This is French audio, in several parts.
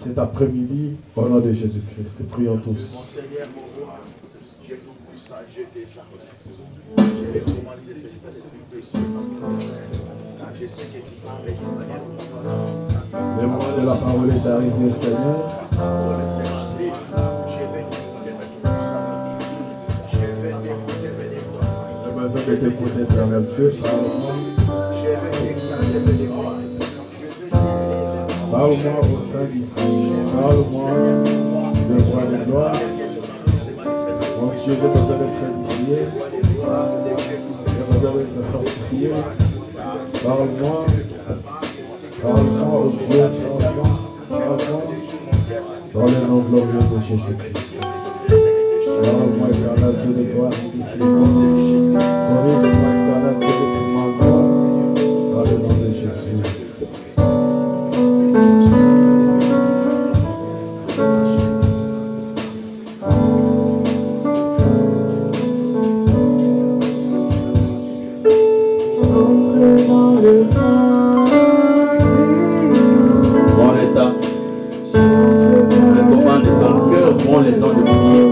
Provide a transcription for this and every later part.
cet après-midi au nom de Jésus-Christ. Prions tous. Mon Seigneur, mon roi, Dieu tout-puissant, Dieu des armées. Je vais commencer ce stade plus précis. Car je sais que tu parles de manière. Le mot de la parole est arrivé, Seigneur. J'ai besoin de t'écouter, éternel Dieu. Parle-moi au sein d'Israël. Parle-moi de roi de gloire. Mon Dieu, j'ai besoin d'être édifié. J'ai besoin d'être fortifié. Parle-moi. Parle-moi au Dieu. Parle-moi. Dans le nom glorieux de Jésus-Christ. Parle-moi, éternel Dieu de gloire. Corrige-moi, éternel Dieu de piment. Dans le nom de Jésus. Le temps de prier.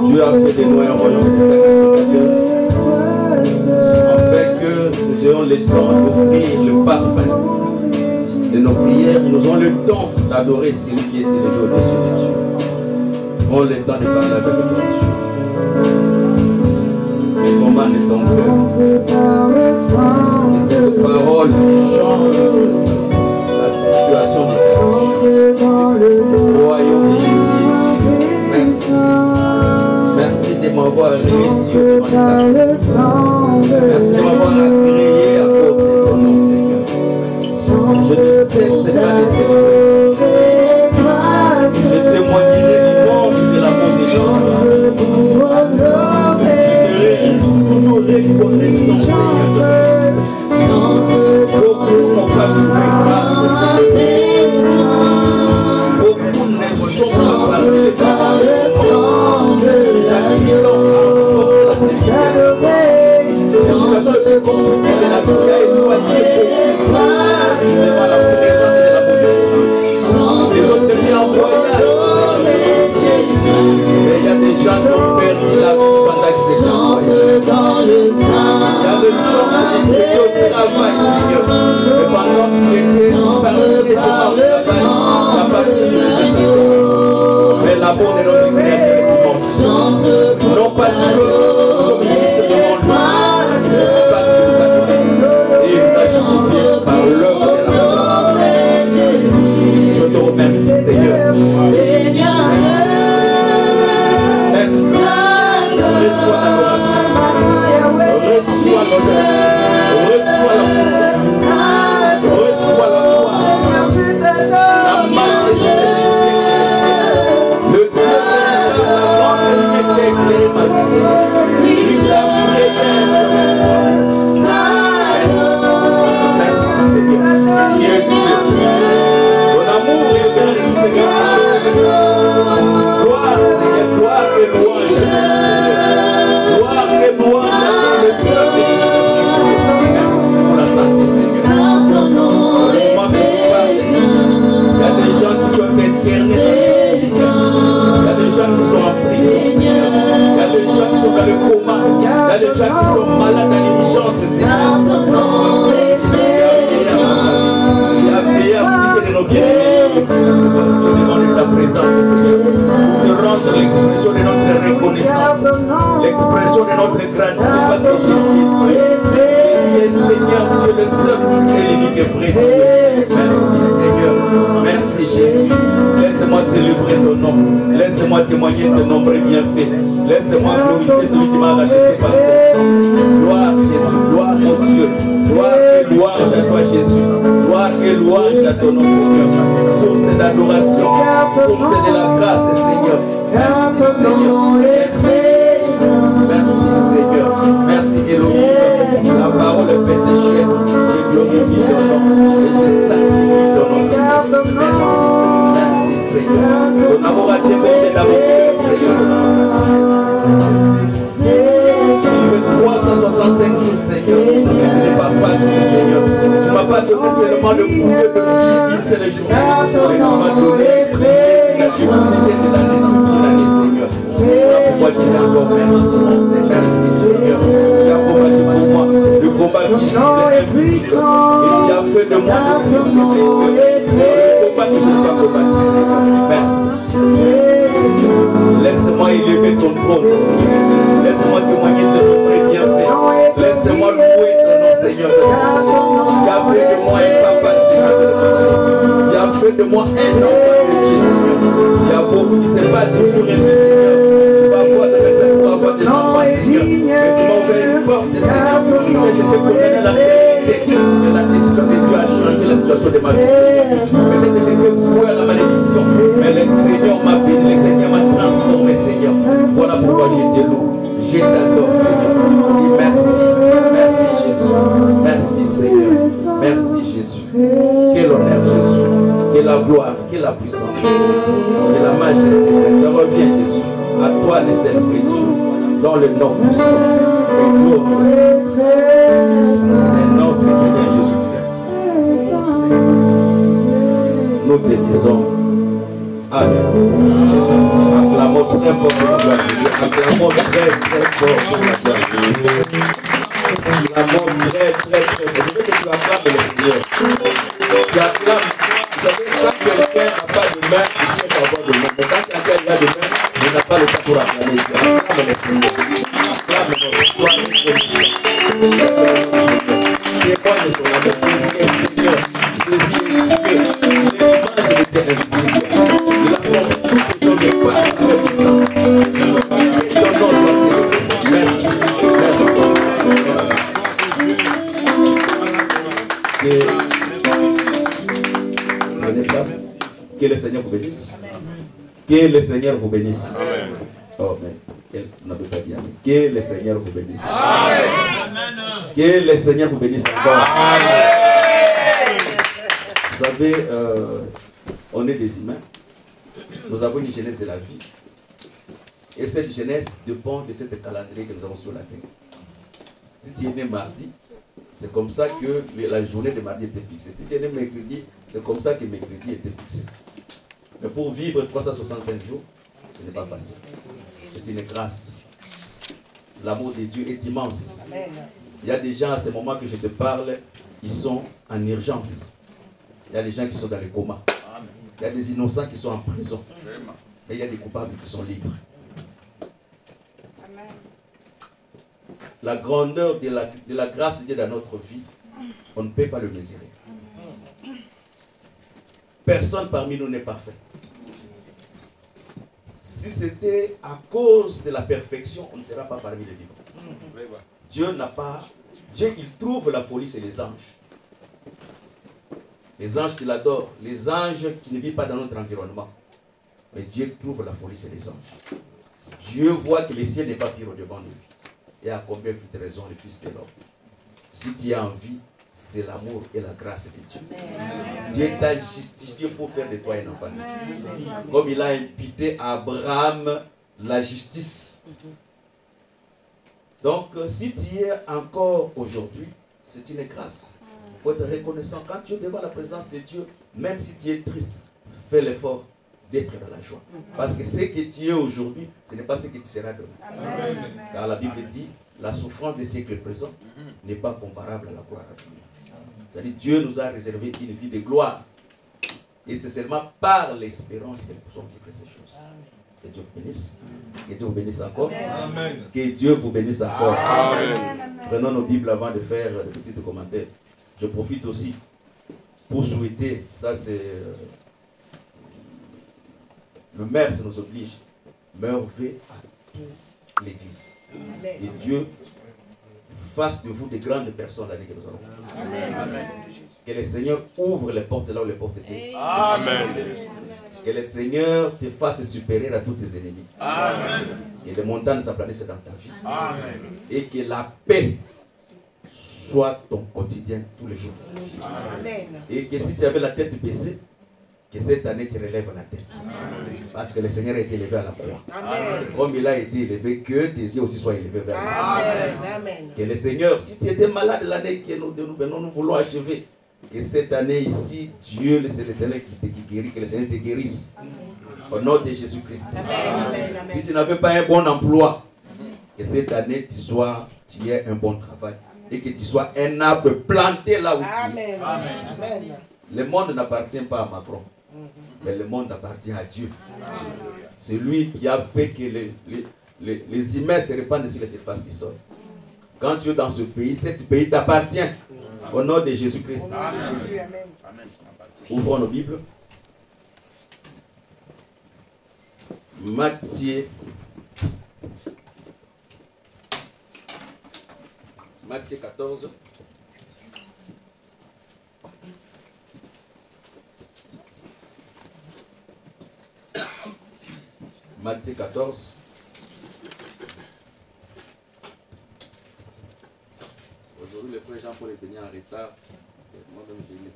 Dieu a fait de nous un royaume de sacrificateurs afin que nous ayons le temps d'offrir le parfum de nos prières. Nous avons le temps d'adorer celui qui est élevé au-dessus de Dieu. Nous avons le temps de parler avec le Dieu. Et commande ton cœur. Et cette parole change la situation de ta vie. Royaume de Jésus, merci. Merci de m'avoir reçu dans ta présence. Merci de m'avoir agréé à cause de ton nom, Seigneur. Je ne cesse de t'abaisser. Je témoignerai dimanche de l'amour de Dieu. Je toujours reconnaissant, Seigneur. Beaucoup n'ont pas vu ta grâce, Seigneur. Les accidents les situations de compliquées de la vie a éloigné la présence de l'amour de Dieu. Les autres viennent en voyage, mais il y a des gens qui ont perdu la vie pendant qu'ils étaient en voyage. Il y a des gens qui étaient au travail, Seigneur, mais pendant qu'ils étaient parmi les hommes au travail, la partie sur les descendants. Mais l'amour de notre créateur commence. Non parce que nous sommes justes devant lui, mais c'est parce qu'il nous a donné et il nous a justifiés par l'œuvre de l'amour. Je te remercie, Seigneur. Merci. Reçois l'adoration. Reçois nos œuvres. Reçois la puissance. Reçois la gloire. La majesté des siècles. Le Dieu qui a la grande lumière éclairée ma vie, Seigneur. Lui la merci, Seigneur. Dieu qui est ton amour est au-delà de tout, Seigneur. Gloire, Seigneur, gloire et louange, Seigneur. Gloire et louange à le seul et unique Dieu. Merci pour la santé, Seigneur. Il y a des gens qui sont internés dans le il y a des gens qui sont en prison, Seigneur. Il y a des gens qui sont dans le coma. Il y a des gens qui sont malades dans l'urgence, Seigneur. Tu as veillé à pousser de nos bien-aimés. Parce que devant ta présence, Seigneur, de rendre l'expression de notre reconnaissance, l'expression de notre gratitude parce que Jésus est Dieu. Jésus est Seigneur, Dieu le seul et l'unique et vrai Dieu. Merci, Seigneur. Merci, Jésus. Laisse-moi célébrer ton nom. Laisse-moi témoigner de nombreux bienfaits. Laisse-moi glorifier celui qui m'a racheté par son sang. Gloire Jésus, gloire mon Dieu. Gloire et louange à toi Jésus. Gloire et louange à ton nom Seigneur. Source d'adoration, source de la grâce Seigneur. Merci Seigneur. Merci. Merci Seigneur. Merci Elohim. La parole est faite chair. Je glorifie ton nom et je sanctifie ton nom Seigneur. Merci. Merci Seigneur. Ton amour a débordé dans mon cœur Seigneur. 365 jours Seigneur. Ce n'est pas facile Seigneur. Tu m'as pas pas donné seulement le pouvoir de une seule journée, mais tu m'as donné la divinité de l'année, toute l'année, Seigneur. Pourquoi tu dis encore merci? Merci, Seigneur. Tu as combattu pour moi le combat visible et invisible. Et tu as fait de moi le Christ qui t'est fait. Le combat que je n'ai pas combattu, Seigneur. Merci. Laisse-moi élever ton trône. Laisse-moi témoigner de ton vrai bienfait. Laisse-moi louer ton nom, Seigneur. Tu as fait de moi un papa, Seigneur. Tu as fait de moi un enfant de Dieu, Seigneur. Il y a beaucoup qui ne s'est pas toujours aimé, Seigneur. Tu vas avoir des médecins pour avoir des enfants, Seigneur. Mais tu m'as ouvert une porte, Seigneur. Et je te connais la vérité. Et la décision de Dieu a changé la situation de ma vie, Seigneur. Peut-être que j'étais voué à la malédiction. Mais le Seigneur m'a béni, le Seigneur m'a transformé, Seigneur. Voilà pourquoi je te loue. Je t'adore, Seigneur. Je dis merci. Merci, Jésus. Merci, Seigneur. Merci, Jésus. Quel honneur, Jésus. Que la gloire, que la puissance, que la majesté, Seigneur. Reviens, Jésus. À toi, le seul vrai Dieu. Dans le nom puissant et glorieux. Et notre Seigneur Jésus-Christ. Nous te disons Amen. Acclamons très fort pour la gloire de Dieu. Acclamons très fort pour la gloire de Dieu. Acclamons très fort. Je veux que tu acclames le Seigneur. Tu acclames. Vous savez, quand quelqu'un n'a pas de main, il tient à avoir de main. Mais quand quelqu'un a de main, il n'a pas le temps pour acclamer. Acclame le Seigneur. Acclame notre gloire de Dieu. Témoigne son amour. Jésus est Seigneur. Jésus est Dieu. Il est l'image de Dieu invisible. Il a compris toutes les choses et passe avec le sang. Et ton nom soit célébré. Merci. Merci. Merci. Prenez place. Que le Seigneur vous bénisse. Que le Seigneur vous bénisse. Oh, mais on n'a pas dit amen. Que le Seigneur vous bénisse. Amen. Que le Seigneur vous bénisse encore. Amen. Vous savez, on est des humains. Nous avons une jeunesse de la vie. Et cette jeunesse dépend de cette calendrier que nous avons sur la terre. Si tu es né mardi, c'est comme ça que la journée de mardi était fixée. Si tu es né mercredi, c'est comme ça que mercredi était fixé. Mais pour vivre 365 jours, ce n'est pas facile. C'est une grâce. L'amour de Dieu est immense. Il y a des gens à ce moment que je te parle, ils sont en urgence. Il y a des gens qui sont dans le coma. Il y a des innocents qui sont en prison. Mais il y a des coupables qui sont libres. La grandeur de la grâce de Dieu dans notre vie, on ne peut pas le mesurer. Personne parmi nous n'est parfait. Si c'était à cause de la perfection, on ne sera pas parmi les vivants. Dieu n'a pas... Dieu, il trouve la folie, c'est les anges. Les anges qui l'adorent, les anges qui ne vivent pas dans notre environnement. Mais Dieu trouve la folie, c'est les anges. Dieu voit que le ciel n'est pas pire devant lui. Et à combien fut raison le Fils de l'homme. Si tu as envie, c'est l'amour et la grâce de Dieu. Dieu t'a justifié pour faire de toi un enfant de Dieu. Comme il a imputé à Abraham la justice. Donc, si tu es encore aujourd'hui, c'est une grâce. Il faut être reconnaissant. Quand tu es devant la présence de Dieu, même si tu es triste, fais l'effort d'être dans la joie. Parce que ce que tu es aujourd'hui, ce n'est pas ce que tu seras demain. Car la Bible dit, la souffrance des siècles présents n'est pas comparable à la gloire à venir. C'est-à-dire Dieu nous a réservé une vie de gloire. Et c'est seulement par l'espérance que nous pouvons vivre ces choses. Que Dieu vous bénisse. Que Dieu vous bénisse encore. Amen. Que Dieu vous bénisse encore. Amen. Prenons nos Bibles avant de faire des petits commentaires. Je profite aussi pour souhaiter, ça c'est... le maire, ça nous oblige. Merveille à toute l'Église. Et Dieu fasse de vous des grandes personnes l'année que nous allons commencer. Amen. Que le Seigneur ouvre les portes là où les portes étaient. Amen. Que le Seigneur te fasse supérieur à tous tes ennemis. Amen. Que les montagnes s'aplanissent dans ta vie. Amen. Et que la paix soit ton quotidien tous les jours. Amen. Et que si tu avais la tête baissée, que cette année tu relèves la tête. Amen. Parce que le Seigneur a été élevé à la croix. Amen. Comme il a été élevé, que tes yeux aussi soient élevés vers le Seigneur. Que le Seigneur, si tu étais malade l'année que nous venons, nous voulons achever, Que cette année ici, Dieu, c'est l'Éternel qui guérit, que le Seigneur te guérisse. Au nom de Jésus-Christ. Si tu n'avais pas un bon emploi, que cette année, tu aies un bon travail. Et que tu sois un arbre planté là où tu es. Amen. Le monde n'appartient pas à Macron. Mais le monde appartient à Dieu. C'est lui qui a fait que les humains se répandent sur la surface du sol. Quand tu es dans ce pays t'appartient. Au nom de Jésus-Christ. Ouvrons nos Bibles. Matthieu 14. Matthieu 14. Aujourd'hui, le frère Jean-Paul est venu en retard. Moi-même, je l'ai.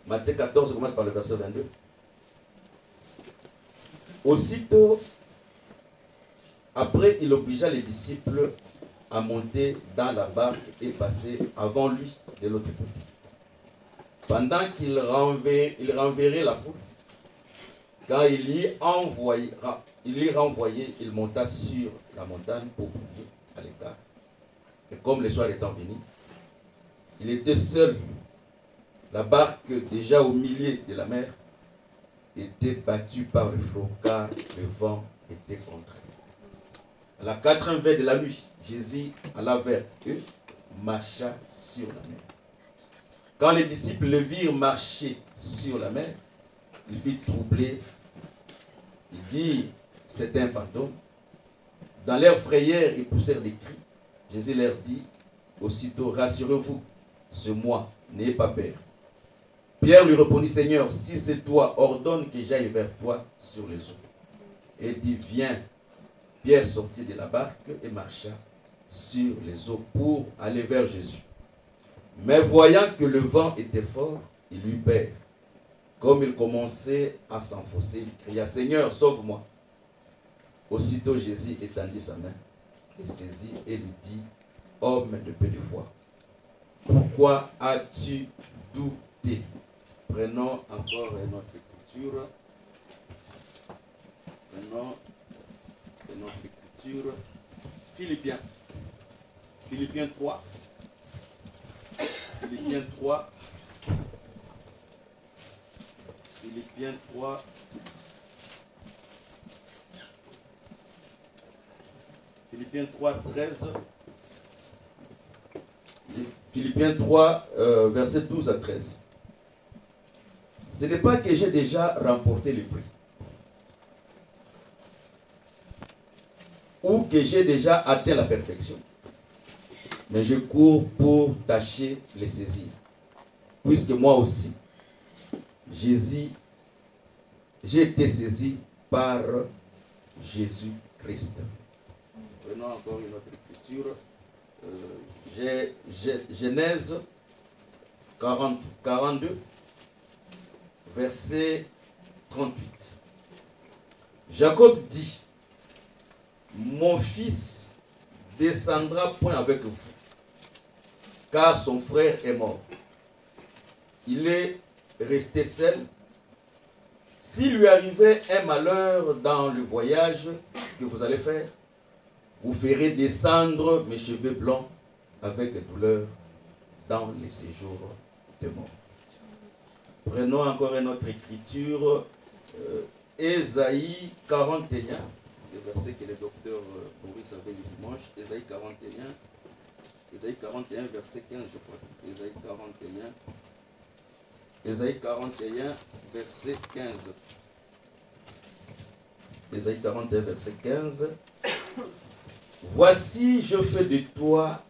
Matthieu 14, on commence par le verset 22. Aussitôt, après, il obligea les disciples à monter dans la barque et passer avant lui de l'autre côté. Pendant qu'il renverrait la foule, quand il y renvoyait, il monta sur la montagne pour prier à l'écart. Et comme le soir étant venu, il était seul. La barque, déjà au milieu de la mer, était battue par le flot, car le vent était contraire. À la 4e veille de la nuit, Jésus alla vers eux, marcha sur la mer. Quand les disciples le virent marcher sur la mer, ils furent troublés. Ils dirent, c'est un fantôme. Dans leur frayeur, ils poussèrent des cris. Jésus leur dit, aussitôt, rassurez-vous, c'est moi, n'ayez pas peur. Pierre lui répondit, Seigneur, si c'est toi, ordonne que j'aille vers toi sur les eaux. Et il dit, viens. Pierre sortit de la barque et marcha sur les eaux pour aller vers Jésus. Mais voyant que le vent était fort, il eut peur. Comme il commençait à s'enfoncer, il cria, Seigneur, sauve-moi. Aussitôt Jésus étendit sa main, le saisit et lui dit, homme de peu de foi, pourquoi as-tu douté? Prenons encore notre écriture. Prenons notre écriture. Philippiens 3. Philippiens 3. Philippiens 3. Philippiens 3, 13. Philippiens 3, versets 12 à 13. Ce n'est pas que j'ai déjà remporté le prix, ou que j'ai déjà atteint la perfection, mais je cours pour tâcher les saisir, puisque moi aussi, j'ai été saisi par Jésus-Christ. Prenons encore une autre écriture. Genèse 42, verset 38. Jacob dit, mon fils descendra point avec vous, car son frère est mort. Il est resté seul. S'il lui arrivait un malheur dans le voyage que vous allez faire, vous ferez descendre mes cheveux blancs avec douleur dans les séjours de mort. Prenons encore une autre écriture, Ésaïe 41, le verset que le docteur Maurice avait le dimanche, Ésaïe 41, verset 15, je crois. Ésaïe 41, verset 15. Ésaïe 41, verset 15. Voici, je fais de toi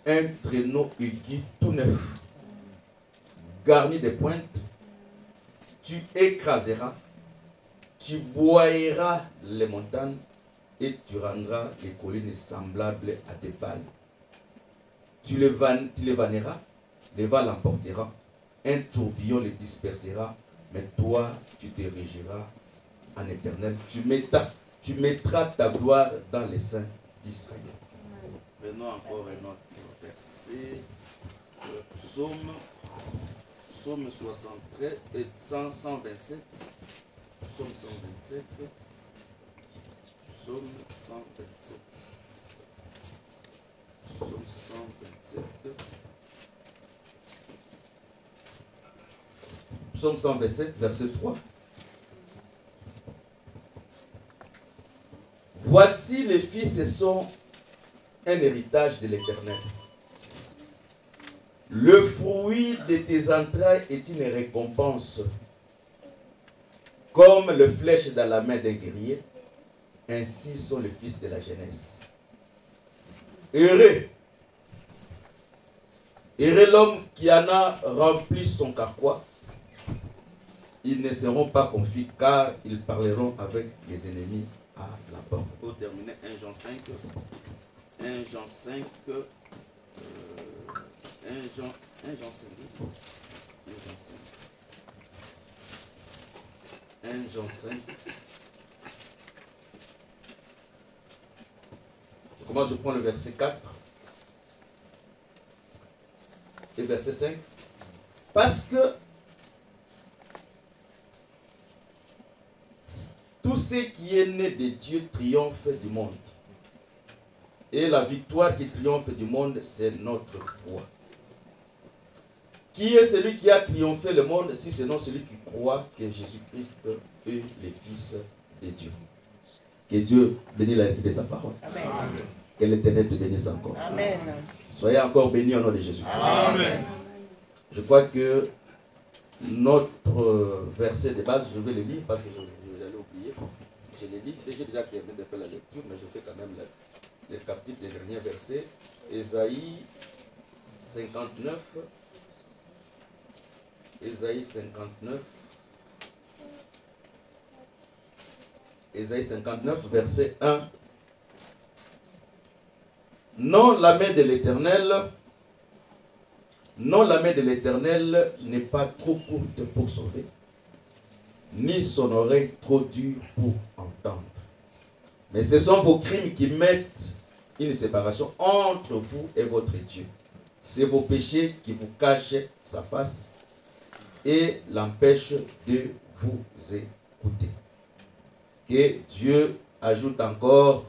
un traîneau aigu tout neuf, garni de pointes. Tu écraseras, tu broyeras les montagnes et tu rendras les collines semblables à des balles. Tu les vanneras, les vents l'emporteront, un tourbillon les dispersera, mais toi, tu te régiras en éternel. Tu mettras ta gloire dans les seins d'Israël. Prenons encore un autre verset. Psaume 63 et 127. Psaume 127. Psaume 127. Psaume 127. Psaume 127, verset 3. Voici les fils sont un héritage de l'Éternel. Le fruit de tes entrailles est une récompense. Comme le flèche dans la main d'un guerrier, ainsi sont les fils de la jeunesse. Heureux. Heureux l'homme qui en a rempli son carquois. Ils ne seront pas confus car ils parleront avec les ennemis à la porte. Pour terminer, 1 Jean 5. 1 Jean 5. 1 Jean 5. 1 Jean 5. 1 Jean 5. Comment je prends le verset 4 et verset 5? Parce que tout ce qui est né de Dieu triomphe du monde. Et la victoire qui triomphe du monde, c'est notre foi. Qui est celui qui a triomphé le monde, si ce n'est celui qui croit que Jésus-Christ est le Fils de Dieu? Que Dieu bénisse la vie de sa parole. Amen. Que l'Éternel te bénisse encore. Amen. Soyez encore bénis au nom de Jésus. Amen. Je crois que notre verset de base, je vais le lire parce que je vais oublier. Je l'ai dit, j'ai déjà terminé de faire la lecture, mais je fais quand même le captif des derniers versets. Ésaïe 59. Ésaïe 59. Ésaïe 59, verset 1. Non, la main de l'Éternel, non, la main de l'Éternel n'est pas trop courte pour sauver, ni son oreille trop dure pour entendre. Mais ce sont vos crimes qui mettent une séparation entre vous et votre Dieu. C'est vos péchés qui vous cachent sa face et l'empêchent de vous écouter. Que Dieu ajoute encore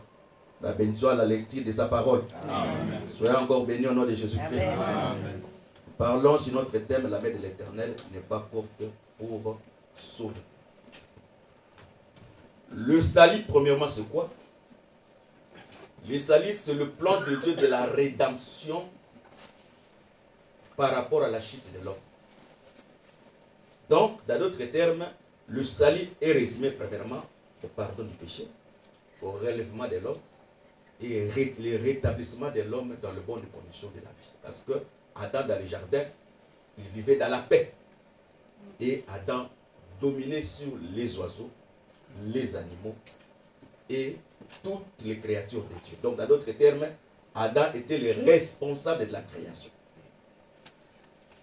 la bénédiction à la lecture de sa parole. Amen. Soyez encore bénis au nom de Jésus-Christ. Parlons sur notre thème, la main de l'Éternel n'est pas courte pour sauver. Le salut, premièrement, c'est quoi? Le salut, c'est le plan de Dieu de la rédemption par rapport à la chute de l'homme. Donc, dans d'autres termes, le salut est résumé premièrement au pardon du péché, au relèvement de l'homme et le rétablissement de l'homme dans les bonnes conditions de la vie. Parce que Adam, dans le jardin, il vivait dans la paix. Et Adam dominait sur les oiseaux, les animaux et toutes les créatures de Dieu. Donc, dans d'autres termes, Adam était le responsable de la création.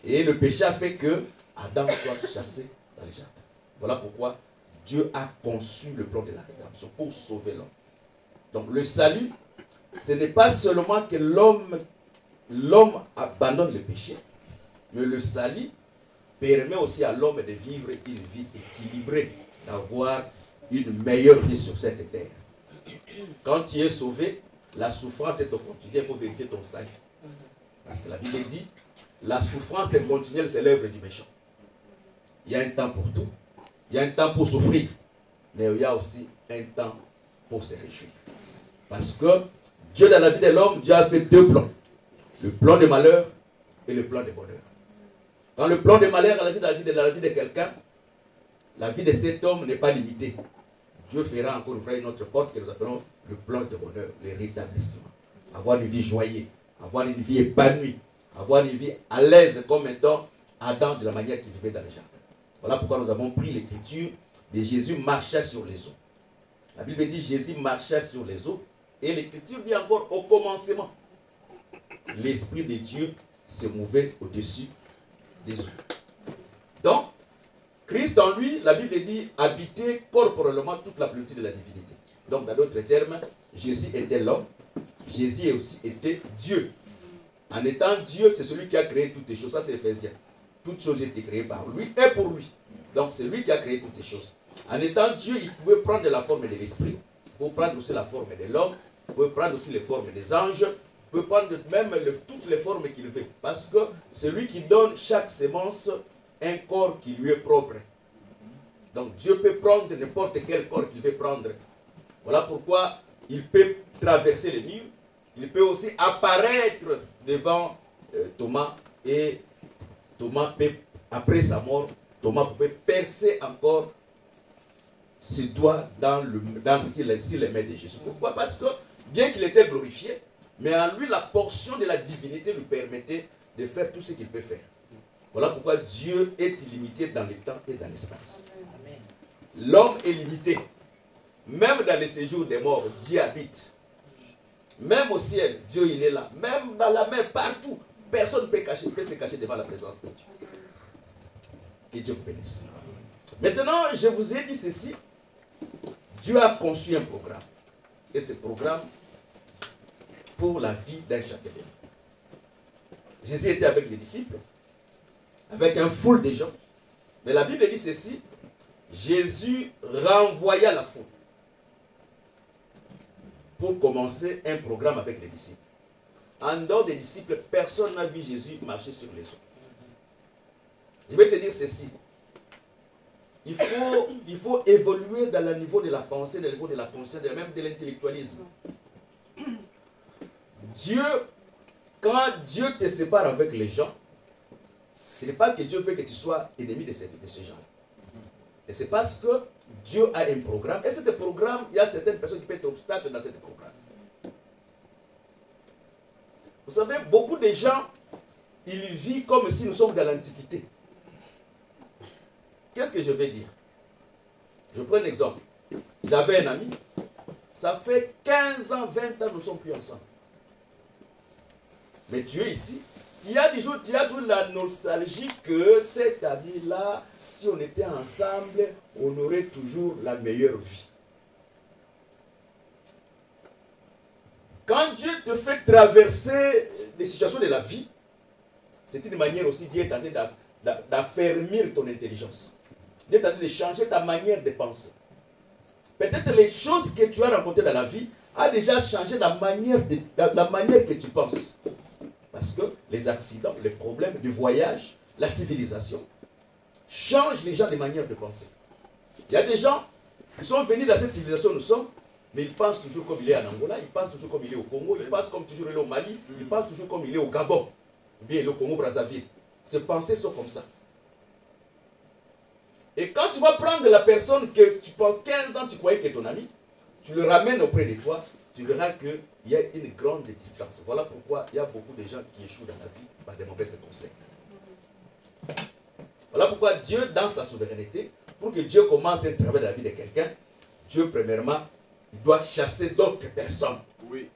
Et le péché a fait que Adam soit chassé dans le jardin. Voilà pourquoi Dieu a conçu le plan de la rédemption pour sauver l'homme. Donc le salut, ce n'est pas seulement que l'homme abandonne le péché, mais le salut permet aussi à l'homme de vivre une vie équilibrée, d'avoir une meilleure vie sur cette terre. Quand tu es sauvé, la souffrance est continuelle, il faut vérifier ton salut. Parce que la Bible dit, la souffrance est continuelle, c'est l'œuvre du méchant. Il y a un temps pour tout. Il y a un temps pour souffrir. Mais il y a aussi un temps pour se réjouir. Parce que Dieu, dans la vie de l'homme, Dieu a fait deux plans. Le plan de malheur et le plan de bonheur. Quand le plan de malheur dans la vie de quelqu'un, la vie de cet homme n'est pas limitée. Dieu fera encore ouvrir une autre porte que nous appelons le plan de bonheur, le rétablissement. Avoir une vie joyeuse, avoir une vie épanouie, avoir une vie à l'aise comme étant Adam de la manière qu'il vivait dans le jardin. Voilà pourquoi nous avons pris l'écriture de Jésus marchait sur les eaux. La Bible dit Jésus marchait sur les eaux et l'écriture dit encore au commencement. L'Esprit de Dieu se mouvait au-dessus des eaux. Donc, Christ en lui, la Bible dit, habitait corporellement toute la plénitude de la divinité. Donc, dans d'autres termes, Jésus était l'homme, Jésus aussi était Dieu. En étant Dieu, c'est celui qui a créé toutes les choses. Ça, c'est Éphésiens. Toutes choses étaient créées par lui et pour lui. Donc, c'est lui qui a créé toutes les choses. En étant Dieu, il pouvait prendre la forme de l'esprit. Il pouvait prendre aussi la forme de l'homme. Il pouvait prendre aussi les formes des anges. Il pouvait prendre même toutes les formes qu'il veut. Parce que c'est lui qui donne chaque sémence un corps qui lui est propre. Donc, Dieu peut prendre n'importe quel corps qu'il veut prendre. Voilà pourquoi il peut traverser les murs. Il peut aussi apparaître devant Thomas. Et Thomas peut, après sa mort, Thomas pouvait percer encore ses doigts sur les mains de Jésus. Pourquoi? Parce que bien qu'il était glorifié, mais en lui la portion de la divinité lui permettait de faire tout ce qu'il peut faire. Voilà pourquoi Dieu est illimité dans le temps et dans l'espace. L'homme est limité. Même dans les séjours des morts, Dieu habite. Même au ciel, Dieu il est là. Même dans la mer, partout, personne ne peut se cacher devant la présence de Dieu. Que Dieu vous bénisse. Maintenant, je vous ai dit ceci. Dieu a conçu un programme. Et ce programme, pour la vie d'un chacun. Jésus était avec les disciples, avec un foule de gens. Mais la Bible dit ceci. Jésus renvoya la foule pour commencer un programme avec les disciples. En dehors des disciples, personne n'a vu Jésus marcher sur les eaux. Je vais te dire ceci. Il faut évoluer dans le niveau de la pensée, dans le niveau de la conscience, même de l'intellectualisme. Quand Dieu te sépare avec les gens, ce n'est pas que Dieu veut que tu sois ennemi de ces gens-là. Et c'est parce que Dieu a un programme. Et ce programme, il y a certaines personnes qui peuvent être obstacles dans ce programme. Vous savez, beaucoup de gens, ils vivent comme si nous sommes dans l'Antiquité. Qu'est-ce que je vais dire? Je prends un exemple. J'avais un ami, ça fait 15 ans, 20 ans, nous ne sommes plus ensemble. Mais tu es ici, tu as toujours la nostalgie que cet ami-là, si on était ensemble, on aurait toujours la meilleure vie. Quand Dieu te fait traverser les situations de la vie, c'est une manière aussi Dieu est en train d'affermir ton intelligence. Dieu est en train de changer ta manière de penser. Peut-être les choses que tu as rencontrées dans la vie a déjà changé la manière que tu penses. Parce que les accidents, les problèmes de voyage, la civilisation, changent les gens de manière de penser. Il y a des gens qui sont venus dans cette civilisation où nous sommes, mais ils pensent toujours comme il est en Angola, ils pensent toujours comme il est au Congo, ils pensent comme toujours il est au Mali, ils pensent toujours comme il est au Gabon, ou bien il est au Congo-Brazzaville. Ces pensées sont comme ça. Et quand tu vas prendre la personne que tu pendant 15 ans tu croyais que ton ami, tu le ramènes auprès de toi, tu verras qu'il y a une grande distance. Voilà pourquoi il y a beaucoup de gens qui échouent dans la vie par des mauvais conseils. Voilà pourquoi Dieu, dans sa souveraineté, pour que Dieu commence un travail dans la vie de quelqu'un, Dieu, premièrement, il doit chasser d'autres personnes. Oui.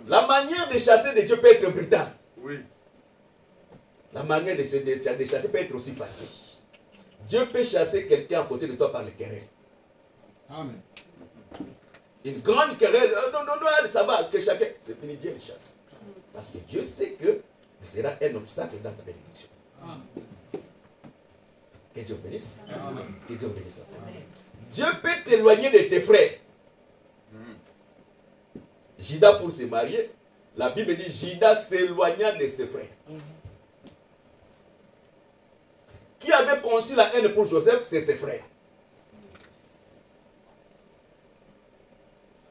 La manière de chasser de Dieu peut être brutale. Oui. La manière de chasser peut être aussi facile. Dieu peut chasser quelqu'un à côté de toi par les querelles. Amen. Une grande querelle, non, ça va, que chacun, c'est fini, Dieu le chasse. Parce que Dieu sait que ce sera un obstacle dans ta bénédiction. Amen. Que Dieu vous bénisse. Amen. Que Dieu vous bénisse. Dieu peut t'éloigner de tes frères. Judas, pour se marier, la Bible dit Judas s'éloigna de ses frères. Qui avait conçu la haine pour Joseph, c'est ses frères.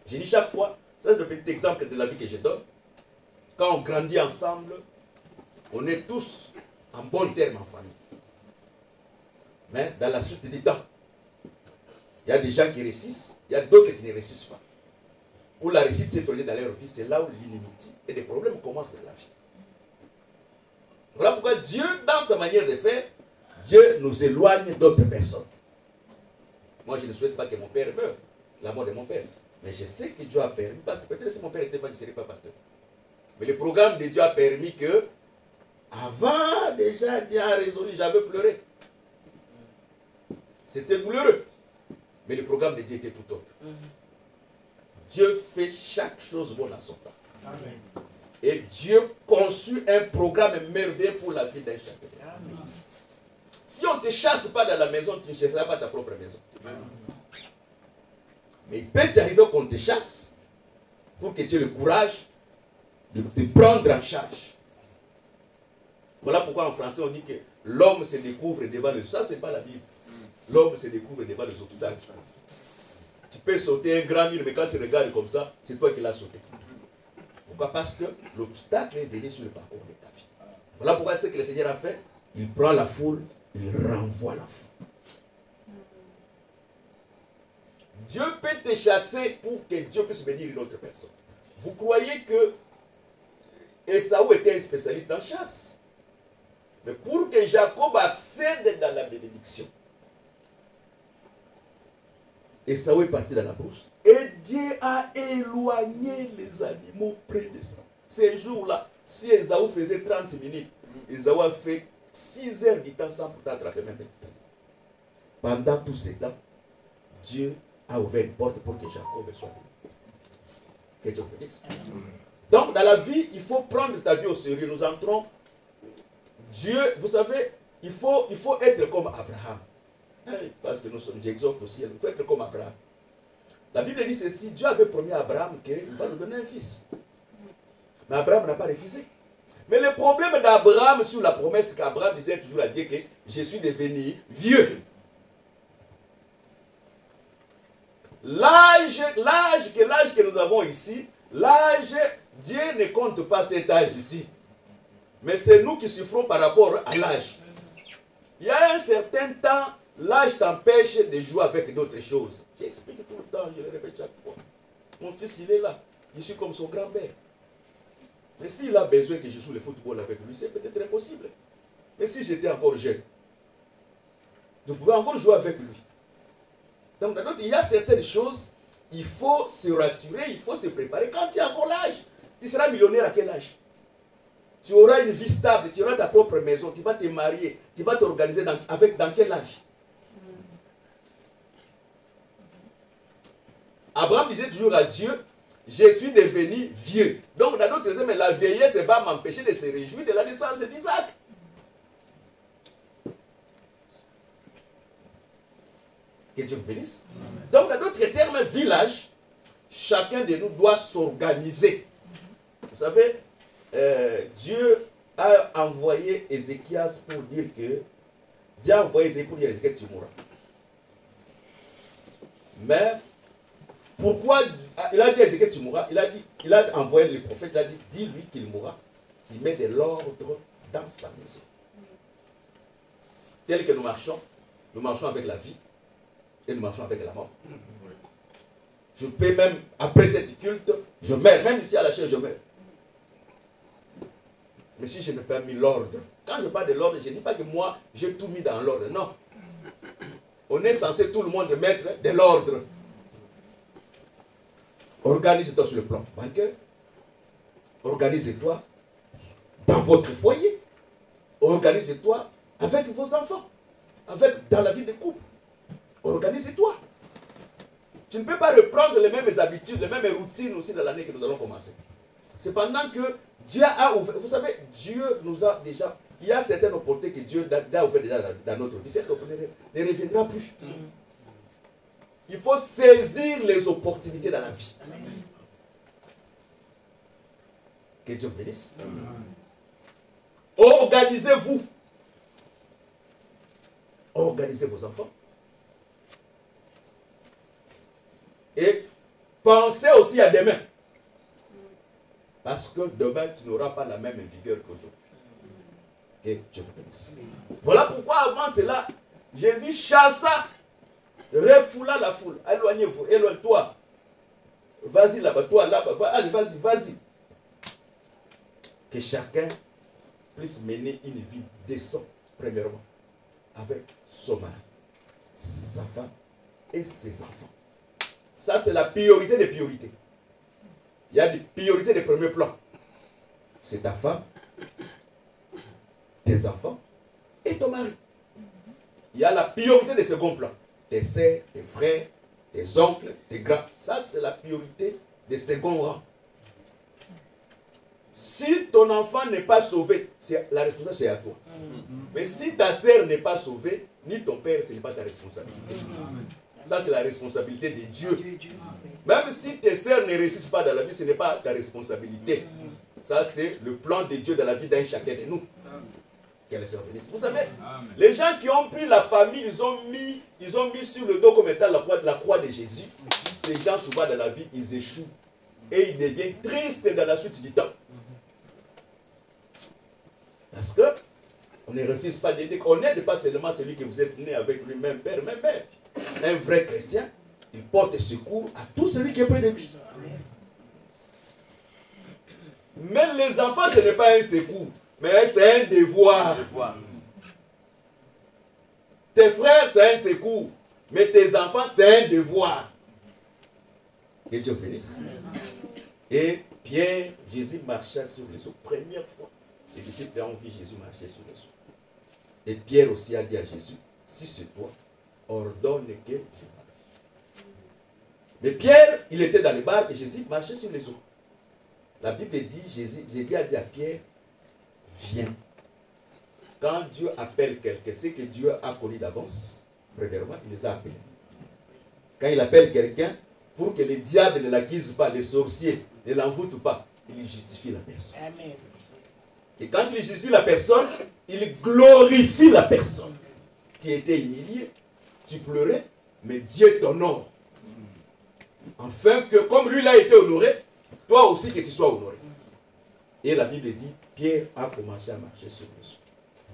J'ai dit chaque fois, c'est le petit exemple de la vie que je donne. Quand on grandit ensemble, on est tous en bon terme en famille. Mais dans la suite du temps, il y a des gens qui réussissent, il y a d'autres qui ne réussissent pas. Pour la réussite s'est tournée dans leur vie, c'est là où l'inimitié et des problèmes commencent dans la vie. Voilà pourquoi Dieu, dans sa manière de faire, Dieu nous éloigne d'autres personnes. Moi, je ne souhaite pas que mon père meure. C'est la mort de mon père. Mais je sais que Dieu a permis, parce que peut-être si mon père était vivant, je ne serais pas pasteur. Mais le programme de Dieu a permis que, avant déjà, Dieu a résolu, j'avais pleuré. C'était douloureux. Mais le programme de Dieu était tout autre. Dieu fait chaque chose bonne à son temps. Amen. Et Dieu conçut un programme merveilleux pour la vie d'un chacun. Si on ne te chasse pas dans la maison, tu ne chercheras pas ta propre maison. Mais il peut t'arriver qu'on te chasse pour que tu aies le courage de te prendre en charge. Voilà pourquoi en français on dit que l'homme se découvre devant les... Ça, ce n'est pas la Bible. L'homme se découvre devant les obstacles. Tu peux sauter un grand mur, mais quand tu regardes comme ça, c'est toi qui l'as sauté. Pourquoi? Parce que l'obstacle est venu sur le parcours de ta vie. Voilà pourquoi ce que le Seigneur a fait. Il prend la foule, il renvoie la foule. Dieu peut te chasser pour que Dieu puisse bénir une autre personne. Vous croyez que Esaü était un spécialiste en chasse. Mais pour que Jacob accède dans la bénédiction, Esaü est parti dans la brousse. Et Dieu a éloigné les animaux près de ça. Ces jours-là, si Esaü faisait 30 minutes, Esaü a fait 6 heures du temps sans pourtant attraper même petit temps. Pendant tout ce temps, Dieu a ouvert une porte pour que Jacob soit béni. Que Dieu bénisse. Donc, dans la vie, il faut prendre ta vie au sérieux. Nous entrons. Dieu, vous savez, il faut être comme Abraham. Parce que nous sommes, j'exhorte aussi, il faut être comme Abraham. La Bible dit ceci, Dieu avait promis à Abraham qu'il va nous donner un fils. Mais Abraham n'a pas refusé. Mais le problème d'Abraham sur la promesse qu'Abraham disait toujours à Dieu que je suis devenu vieux. L'âge que nous avons ici, l'âge, Dieu ne compte pas cet âge ici. Mais c'est nous qui souffrons par rapport à l'âge. Il y a un certain temps, l'âge t'empêche de jouer avec d'autres choses. J'explique tout le temps, je le répète chaque fois. Mon fils, il est là. Je suis comme son grand-père. Mais s'il a besoin que je joue le football avec lui, c'est peut-être impossible. Mais si j'étais encore jeune, je pouvais encore jouer avec lui. Donc, il y a certaines choses, il faut se rassurer, il faut se préparer. Quand tu as encore l'âge, tu seras millionnaire à quel âge? Tu auras une vie stable, tu auras ta propre maison, tu vas te marier, tu vas t'organiser dans quel âge? Abraham disait toujours à Dieu, je suis devenu vieux. Donc, dans d'autres termes, la vieillesse va m'empêcher de se réjouir de la naissance d'Isaac. Que Dieu vous bénisse. Donc, dans d'autres termes, village, chacun de nous doit s'organiser. Vous savez, Dieu a envoyé Ézéchias pour dire que Dieu a envoyé Ézéchias pour dire à Ézéchias, tu mourras. Mais pourquoi il a dit à Ézéchias, tu mourras? Il a envoyé le prophète, il a dit, dis-lui qu'il mourra, qu'il met de l'ordre dans sa maison. Tel que nous marchons avec la vie et nous marchons avec la mort. Je peux même, après cette culte, je meurs. Même ici à la chair, je meurs. Mais si je n'ai pas mis l'ordre, quand je parle de l'ordre, je ne dis pas que moi, j'ai tout mis dans l'ordre. Non. On est censé tout le monde mettre de l'ordre. Organise-toi sur le plan bancaire. Organisez-toi dans votre foyer. Organisez-toi avec vos enfants. Dans la vie de couple. Organisez-toi. Tu ne peux pas reprendre les mêmes habitudes, les mêmes routines aussi dans l'année que nous allons commencer. C'est pendant que Dieu a ouvert. Vous savez, Dieu nous a déjà. Il y a certaines opportunités que Dieu a ouvertes déjà dans notre vie. Cette opportunité ne reviendra plus. Il faut saisir les opportunités dans la vie. Que Dieu vous bénisse. Organisez-vous. Organisez vos enfants. Et pensez aussi à demain. Parce que demain, tu n'auras pas la même vigueur qu'aujourd'hui. Que Dieu vous bénisse. Voilà pourquoi avant cela, Jésus chassa, refoula la foule. Éloignez-vous, éloigne-toi. Vas-y là-bas, toi là-bas. Allez, vas-y. Que chacun puisse mener une vie décente, premièrement, avec son mari, sa femme et ses enfants. Ça, c'est la priorité des priorités. Il y a des priorités de premier plan. C'est ta femme, tes enfants et ton mari. Il y a la priorité de second plan. Tes sœurs, tes frères, tes oncles, tes grands. Ça, c'est la priorité de second rang. Si ton enfant n'est pas sauvé, la responsabilité c'est à toi. Mais si ta sœur n'est pas sauvée, ni ton père, ce n'est pas ta responsabilité. Ça, c'est la responsabilité de Dieu. Même si tes sœurs ne réussissent pas dans la vie, ce n'est pas ta responsabilité. Ça, c'est le plan de Dieu dans la vie d'un chacun de nous. Qu'elle se bénisse. Vous savez, les gens qui ont pris la famille, ils ont mis sur le dos comme étant la croix de Jésus. Ces gens, souvent dans la vie, ils échouent. Et ils deviennent tristes dans la suite du temps. Parce que on ne refuse pas d'aider. On n'aide pas seulement celui que vous êtes né avec lui, même père, même mère. Un vrai chrétien, il porte secours à tout celui qui est près de lui. Mais les enfants, ce n'est pas un secours, mais c'est un devoir. Tes frères, c'est un secours, mais tes enfants, c'est un devoir. Que Dieu bénisse. Et Pierre, Jésus marcha sur les eaux. Première fois, les disciples ont vu Jésus marcher sur les eaux. Et Pierre aussi a dit à Jésus, si c'est toi, ordonne que je marche. Mais Pierre, il était dans le bar et Jésus marchait sur les eaux. La Bible dit, Jésus a dit à Pierre, viens. Quand Dieu appelle quelqu'un, c'est que Dieu a connu d'avance. Premièrement, il les a appelés. Quand il appelle quelqu'un, pour que les diables ne l'accusent pas, les sorciers ne l'envoûtent pas, il justifie la personne. Amen. Et quand il justifie la personne, il glorifie la personne. Tu étais humilié, tu pleurais, mais Dieu t'honore. Afin que, comme lui l'a été honoré, toi aussi que tu sois honoré. Et la Bible dit, Pierre a commencé à marcher sur les eaux.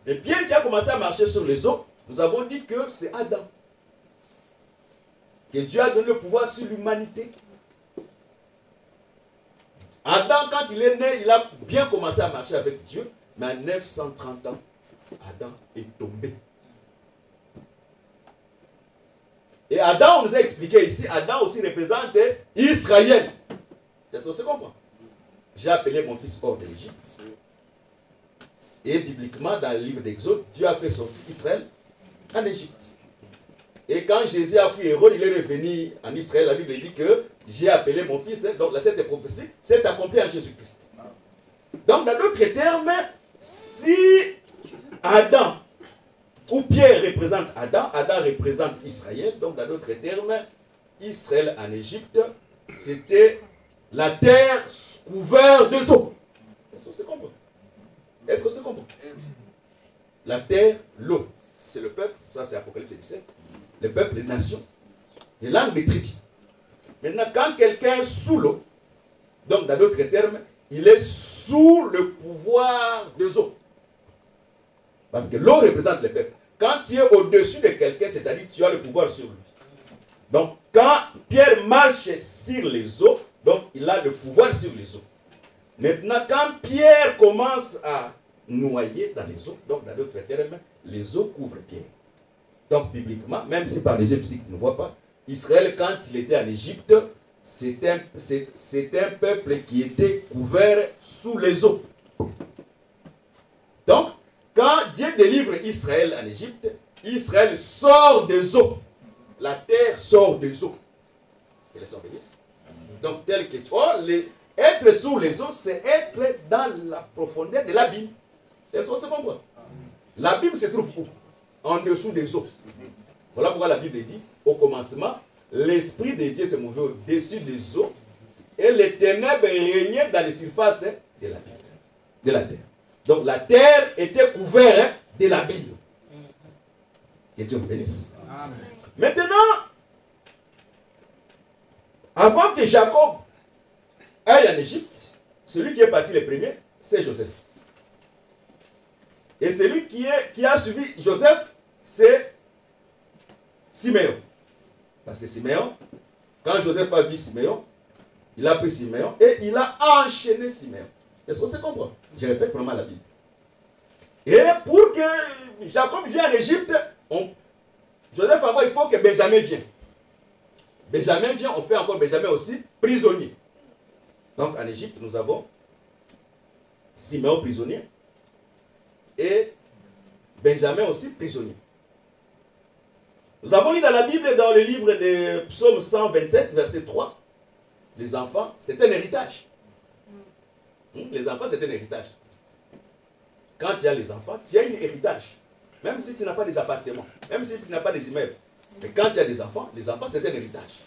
Et Pierre qui a commencé à marcher sur les eaux, nous avons dit que c'est Adam. Que Dieu a donné le pouvoir sur l'humanité. Adam, quand il est né, il a bien commencé à marcher avec Dieu, mais à 930 ans, Adam est tombé. Et Adam, on nous a expliqué ici, Adam aussi représente Israël. Est-ce que c'est comprend? J'ai appelé mon fils hors de l'Égypte. Et bibliquement, dans le livre d'Exode, Dieu a fait sortir Israël en Égypte. Et quand Jésus a fui Hérode, il est revenu en Israël. La Bible dit que j'ai appelé mon fils. Donc cette prophétie s'est accomplie en Jésus-Christ. Donc dans d'autres termes, si Adam ou Pierre représente Adam, Adam représente Israël. Donc dans d'autres termes, Israël en Égypte, c'était la terre couverte de eau. Est-ce que c'est compris? Est-ce que c'est compris? La terre, l'eau. C'est le peuple, ça c'est Apocalypse 17. Le peuple, les nations, les langues des tribus. Maintenant, quand quelqu'un est sous l'eau, donc dans d'autres termes, il est sous le pouvoir des eaux. Parce que l'eau représente le peuple. Quand tu es au-dessus de quelqu'un, c'est-à-dire que tu as le pouvoir sur lui. Donc, quand Pierre marche sur les eaux, donc il a le pouvoir sur les eaux. Maintenant, quand Pierre commence à noyer dans les eaux, donc dans d'autres termes, les eaux couvrent Pierre. Donc, bibliquement, même si par les yeux physiques tu ne vois pas, Israël, quand il était en Égypte, c'est un peuple qui était couvert sous les eaux. Donc, quand Dieu délivre Israël en Égypte, Israël sort des eaux. La terre sort des eaux. Que les saints bénissent. Donc, tel que tu vois, être sous les eaux, c'est être dans la profondeur de l'abîme. Est-ce que c'est comprendre? L'abîme se trouve où? En dessous des eaux. Voilà pourquoi la Bible dit, au commencement, l'Esprit de Dieu se mouvait au-dessus des eaux et les ténèbres régnaient dans les surfaces de la terre. Donc la terre était couverte de l'abîme. Que Dieu vous bénisse. Amen. Maintenant, avant que Jacob aille en Égypte, celui qui est parti le premier, c'est Joseph. Et celui qui a suivi Joseph, c'est Siméon. Parce que Siméon, quand Joseph a vu Siméon, il a pris Siméon et il a enchaîné Siméon. Est-ce que c'est comprendre? Je répète vraiment la Bible. Et pour que Jacob vienne en Égypte, Joseph envoie, il faut que Benjamin vienne. Benjamin vient, on fait encore Benjamin aussi prisonnier. Donc en Égypte, nous avons Siméon prisonnier et Benjamin aussi prisonnier. Nous avons lu dans la Bible, dans le livre de Psaume 127, verset 3, les enfants, c'est un héritage. Les enfants, c'est un héritage. Quand il y a les enfants, il y a un héritage. Même si tu n'as pas des appartements, même si tu n'as pas des immeubles. Mais quand il y a des enfants, les enfants, c'est un héritage.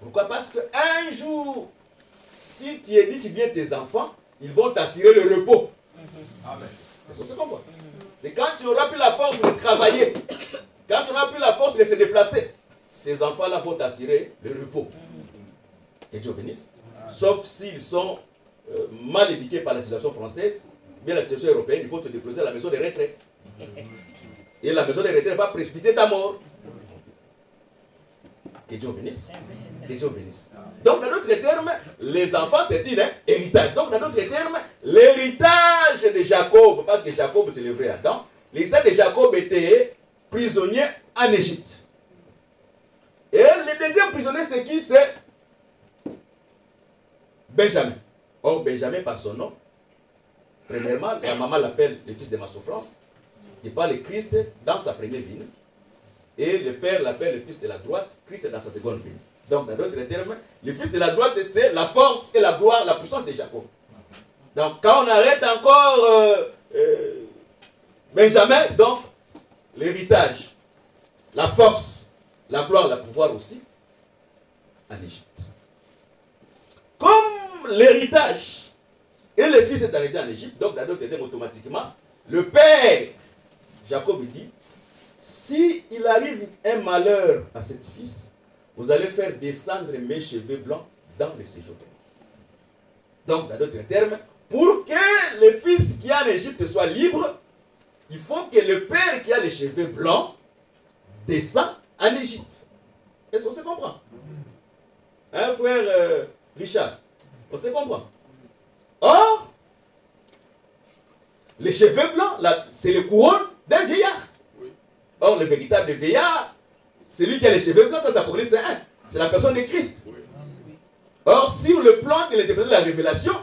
Pourquoi? Parce qu'un jour, si tu éduques bien tes enfants, ils vont t'assurer le repos. Amen. C'est ce qu'on voit. Et quand tu n'auras plus la force de travailler, quand tu n'auras plus la force de se déplacer, ces enfants-là vont t'assurer le repos. Que Dieu bénisse. Sauf s'ils sont mal éduqués par la situation française, bien la situation européenne, il faut te déposer à la maison de retraite. Et la maison de retraite va précipiter ta mort. Que Dieu bénisse. Que Dieu bénisse. Donc, dans d'autres termes, les enfants, c'est un héritage. Donc, dans d'autres termes, l'héritage de Jacob, parce que Jacob, c'est le vrai Adam, l'héritage de Jacob était prisonnier en Égypte. Et le deuxième prisonnier, c'est qui? C'est Benjamin. Or, Benjamin, par son nom, premièrement, la maman l'appelle le fils de ma souffrance, qui parle le Christ dans sa première vie. Et le père l'appelle le fils de la droite, Christ dans sa seconde vie. Donc, dans d'autres termes, le fils de la droite, c'est la force et la gloire, la puissance de Jacob. Donc, quand on arrête encore Benjamin, donc, l'héritage, la force, la gloire, le pouvoir aussi, en Égypte. Comme l'héritage et le fils est arrêté en Égypte, donc, dans d'autres termes, automatiquement, le père, Jacob dit, si il arrive un malheur à cet fils, vous allez faire descendre mes cheveux blancs dans le séjour. Donc, dans d'autres termes, pour que le fils qui est en Égypte soit libre, il faut que le père qui a les cheveux blancs descende en Égypte. Est-ce qu'on se comprend? Hein, frère Richard? On se comprend? Or, les cheveux blancs, c'est le couronne d'un vieillard. Or, le véritable vieillard, celui qui a les cheveux blancs, ça provient de un. C'est la personne de Christ. Or, sur le plan de l'interprétation de la révélation,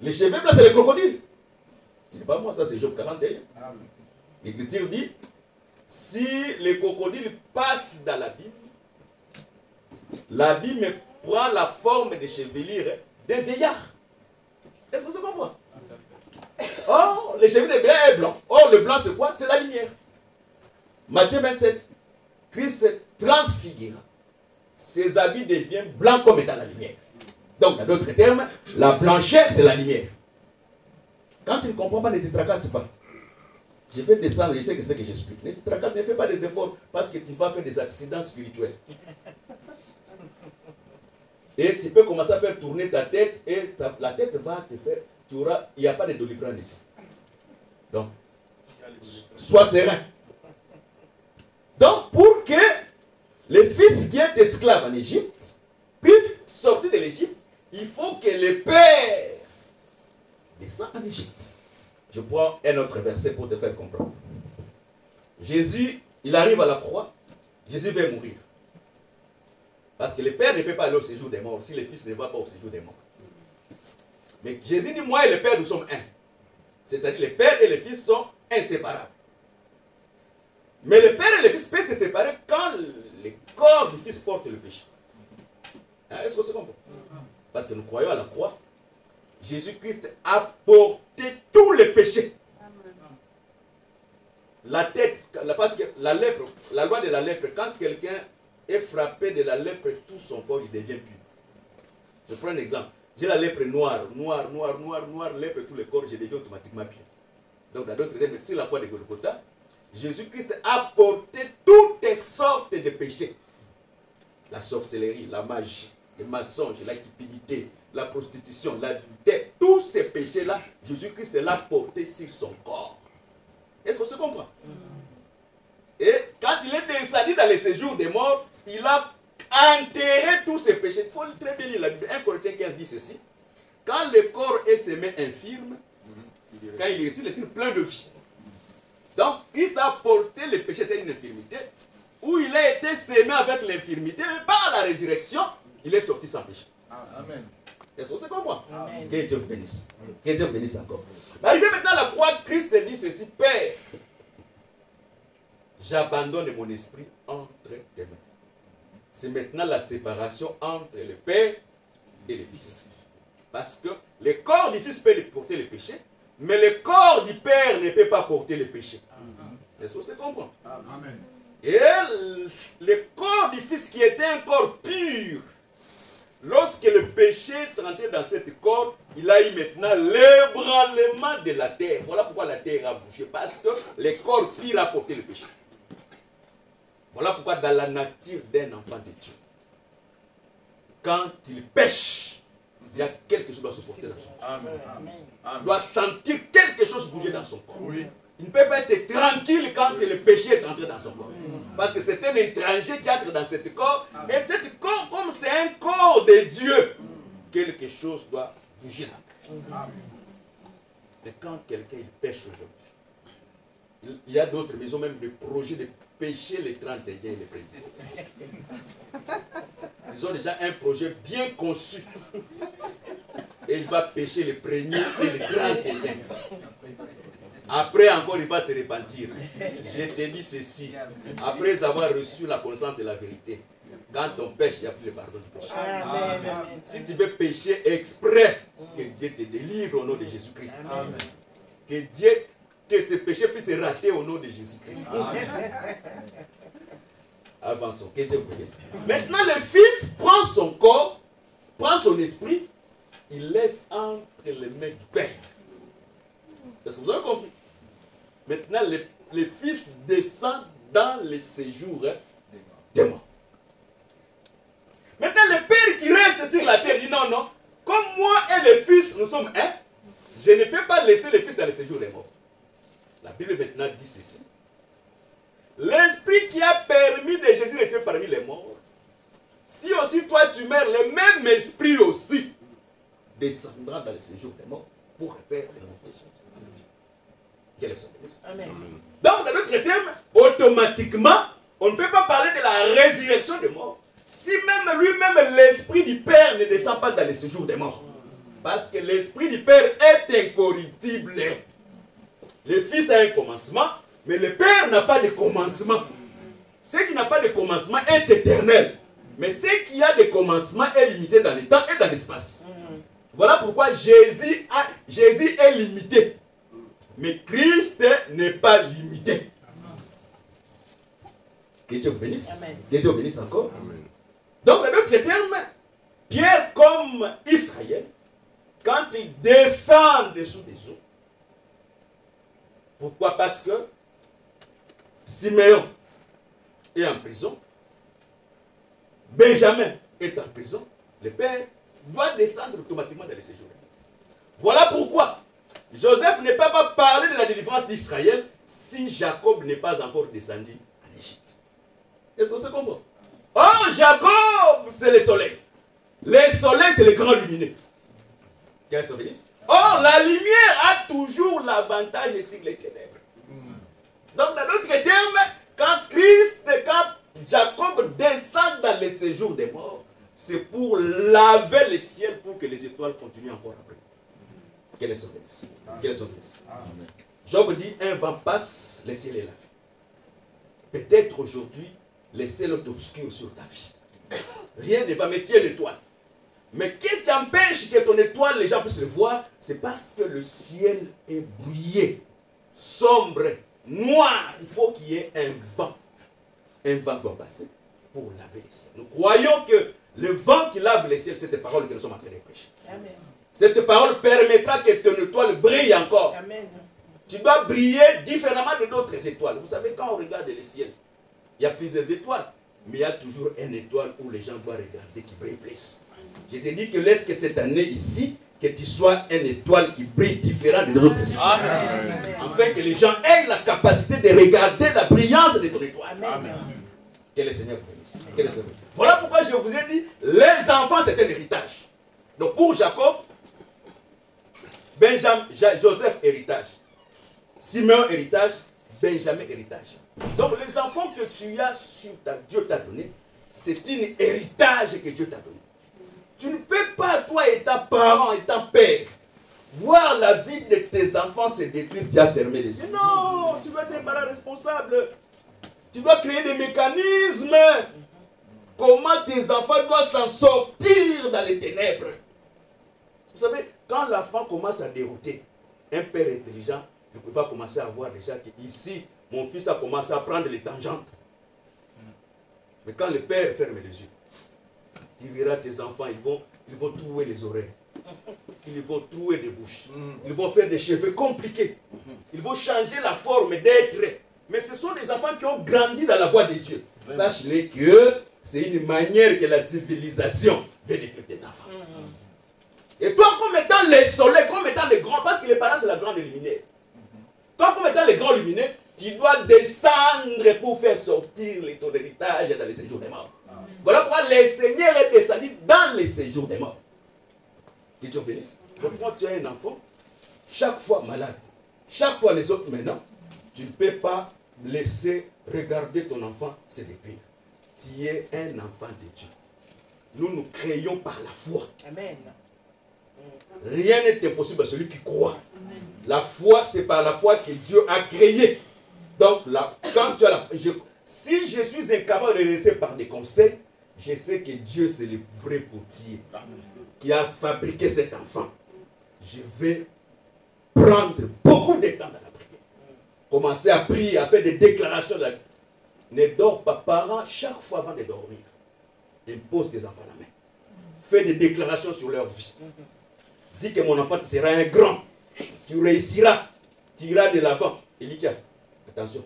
les cheveux blancs, c'est les crocodiles. Ce n'est pas moi, ça c'est Job 41. L'Écriture dit, si les crocodiles passent dans l'abîme prend la forme des chevelures d'un vieillard. Est-ce que ça comprend? Or, les cheveux des vieillards est blanc. Or, le blanc, c'est quoi? C'est la lumière. Matthieu 27, Christ se transfigura. Ses habits deviennent blancs comme étant la lumière. Donc, dans d'autres termes, la blancheur, c'est la lumière. Quand tu ne comprends pas, ne te tracasse pas. Je vais descendre, je sais que c'est ce que j'explique. Ne te tracasse, ne fais pas des efforts parce que tu vas faire des accidents spirituels. Et tu peux commencer à faire tourner ta tête et la tête va te faire, il n'y a pas de Doliprane ici. Donc, sois serein. Donc, pour que le fils qui est esclave en Égypte puisse sortir de l'Égypte, il faut que le père descende en Égypte. Je prends un autre verset pour te faire comprendre. Jésus, il arrive à la croix. Jésus va mourir. Parce que le père ne peut pas aller au séjour des morts si le fils ne va pas au séjour des morts. Mais Jésus dit, moi et le père, nous sommes un. C'est-à-dire, le père et le fils sont inséparables. Mais le père et le fils peuvent se séparer quand le corps du fils porte le péché. Hein, est-ce que c'est comprend? Parce que nous croyons à la croix. Jésus-Christ a porté tous les péchés. La tête, parce que la lèpre, la loi de la lèpre, quand quelqu'un est frappé de la lèpre, tout son corps il devient pur. Je prends un exemple. J'ai la lèpre noire, lèpre tout le corps, je deviens automatiquement pur. Donc dans d'autres termes, sur la croix de Golgotha, Jésus-Christ a porté toutes sortes de péchés. La sorcellerie, la magie, le mensonge, la cupidité, la prostitution, l'adultère, tous ces péchés-là, Jésus-Christ l'a porté sur son corps. Est-ce qu'on se comprend? Et quand il est descendu dans les séjours des morts, il a enterré tous ces péchés. Il faut très bien lire la Bible. 1 Corinthiens 15 dit ceci. Quand le corps est semé infirme, quand il est reçu, il est plein de vie. Donc, Christ a porté le péché d'une infirmité, où il a été sémé avec l'infirmité, mais par la résurrection, il est sorti sans péché. Amen. Est-ce qu'on se comprend? Que Dieu vous bénisse. Que Dieu vous bénisse encore. Mais arrivé maintenant à la croix, Christ dit ceci, Père, j'abandonne mon esprit entre tes mains. C'est maintenant la séparation entre le Père et le Fils. Parce que le corps du Fils peut porter le péché, mais le corps du Père ne peut pas porter le péché. Est-ce que vous comprenez? Amen. Et le corps du Fils qui était un corps pur, lorsque le péché est rentré dans cet corps, il a eu maintenant l'ébranlement de la terre. Voilà pourquoi la terre a bougé. Parce que le corps pur a porté le péché. Voilà pourquoi dans la nature d'un enfant de Dieu, quand il pêche, il y a quelque chose qui doit se porter dans son corps. Il doit sentir quelque chose bouger dans son corps. Oui. Il ne peut pas être tranquille quand le péché est entré dans son corps. Parce que c'est un étranger qui entre dans ce corps. Et ce corps, comme c'est un corps de Dieu, quelque chose doit bouger là. Mais quand quelqu'un il pêche aujourd'hui, il y a d'autres maisons, même des projets de pêcher les 31 et les premiers. Ils ont déjà un projet bien conçu. Et il va pêcher les premiers et les 31. Après encore, il va se repentir. Je te dis ceci. Après avoir reçu la connaissance de la vérité, quand on pêche, il n'y a plus le pardon du péché. Si tu veux pécher exprès, que Dieu te délivre au nom de Jésus-Christ. Que ce péché puisse rater au nom de Jésus-Christ. Avançons. Que Dieu vous bénisse. Maintenant, le Fils prend son corps, prend son esprit, il laisse entre les mains du Père. Est-ce que vous avez compris? Maintenant, le Fils descend dans le séjour des morts. Maintenant, le Père qui reste sur la terre dit non, non. Comme moi et le Fils, nous sommes un, je ne peux pas laisser le Fils dans le séjour des morts. La Bible maintenant dit ceci. L'Esprit qui a permis de Jésus de rester parmi les morts, si aussi toi tu meurs, le même Esprit aussi descendra dans le séjour des morts pour faire des morts. Quel est son bénéfice? Amen. Donc, dans d'autres termes, automatiquement, on ne peut pas parler de la résurrection des morts si même lui-même, l'Esprit du Père ne descend pas dans le séjour des morts. Parce que l'Esprit du Père est incorruptible. Le Fils a un commencement, mais le Père n'a pas de commencement. Ce qui n'a pas de commencement est éternel. Mais ce qui a des commencements est limité dans le temps et dans l'espace. Voilà pourquoi Jésus est limité. Mais Christ n'est pas limité. Que Dieu vous bénisse. Amen. Que Dieu vous bénisse encore. Amen. Donc, dans d'autres termes, Pierre comme Israël, quand il descend dessous des eaux, pourquoi? Parce que Siméon est en prison, Benjamin est en prison, le Père doit descendre automatiquement dans les séjours. Voilà pourquoi Joseph ne peut pas parler de la délivrance d'Israël si Jacob n'est pas encore descendu en Égypte. Est-ce que c'est comprend? Oh, Jacob, c'est le soleil. Le soleil, c'est le grand lumineux. Quel est son bénéfice? Or, la lumière a toujours l'avantage sur les ténèbres. Donc, dans d'autres termes, quand Jacob descend dans le séjour des morts, c'est pour laver le ciel pour que les étoiles continuent encore après. Quel est son bénéfice? Quel est son bénéfice? Job dit, un vent passe, le ciel est lavé. Peut-être aujourd'hui, le ciel est obscur sur ta vie. Rien ne va mettre l'étoile. Mais qu'est-ce qui empêche que ton étoile, les gens puissent le voir? C'est parce que le ciel est brouillé, sombre, noir. Il faut qu'il y ait un vent. Un vent doit passer pour laver le ciel. Nous croyons que le vent qui lave le ciel, c'est cette parole que nous sommes en train de prêcher. Amen. Cette parole permettra que ton étoile brille encore. Amen. Tu dois briller différemment de d'autres étoiles. Vous savez, quand on regarde le ciel, il y a plusieurs étoiles. Mais il y a toujours une étoile où les gens doivent regarder qui brille plus. Je te dis que laisse que cette année ici, que tu sois une étoile qui brille différente des autres étoiles. Afin que les gens aient la capacité de regarder la brillance de ton étoile. Amen. Que le Seigneur vous bénisse. Voilà pourquoi je vous ai dit, les enfants c'est un héritage. Donc pour Jacob, Joseph héritage, Simeon héritage, Benjamin héritage. Donc les enfants que tu as sur Dieu t'a donné, c'est un héritage que Dieu t'a donné. Tu ne peux pas, toi étant parent, étant père, voir la vie de tes enfants se détruire, tu as fermé les yeux. Non, tu dois être un parent responsable. Tu dois créer des mécanismes. Comment tes enfants doivent s'en sortir dans les ténèbres. savez, quand l'enfant commence à dérouter, un père intelligent, il va commencer à voir déjà qu'ici, mon fils a commencé à prendre les tangentes. Mais quand le père ferme les yeux, tu verras tes enfants, ils vont trouer les oreilles. Ils vont trouer des bouches. Ils vont faire des cheveux compliqués. Ils vont changer la forme d'être. Mais ce sont des enfants qui ont grandi dans la voie de Dieu. Sache-les que c'est une manière que la civilisation veut détruire tes enfants. Et toi, comme étant les soleils, comme étant les grands, parce que les parents c'est la grande luminaire. Toi, comme étant les grands luminaires, tu dois descendre pour faire sortir ton héritage dans les séjours des morts. Voilà pourquoi le Seigneur est descendu dans les séjours des morts. Que Dieu bénisse. Donc quand tu as un enfant, chaque fois malade, chaque fois les autres maintenant, tu ne peux pas laisser regarder ton enfant se dépouiller. Tu es un enfant de Dieu. Nous créons par la foi. Amen. Rien n'est impossible à celui qui croit. Amen. La foi, c'est par la foi que Dieu a créé. Donc là, quand tu as la foi, si je suis incapable de laisser par des conseils, je sais que Dieu c'est le vrai potier qui a fabriqué cet enfant. Je vais prendre beaucoup de temps dans la prière. Commencer à prier, à faire des déclarations. Ne dors pas, parents, chaque fois avant de dormir. Impose tes enfants à la main. Fais des déclarations sur leur vie. Dis que mon enfant tu seras un grand. Tu réussiras. Tu iras de l'avant. Elika, attention.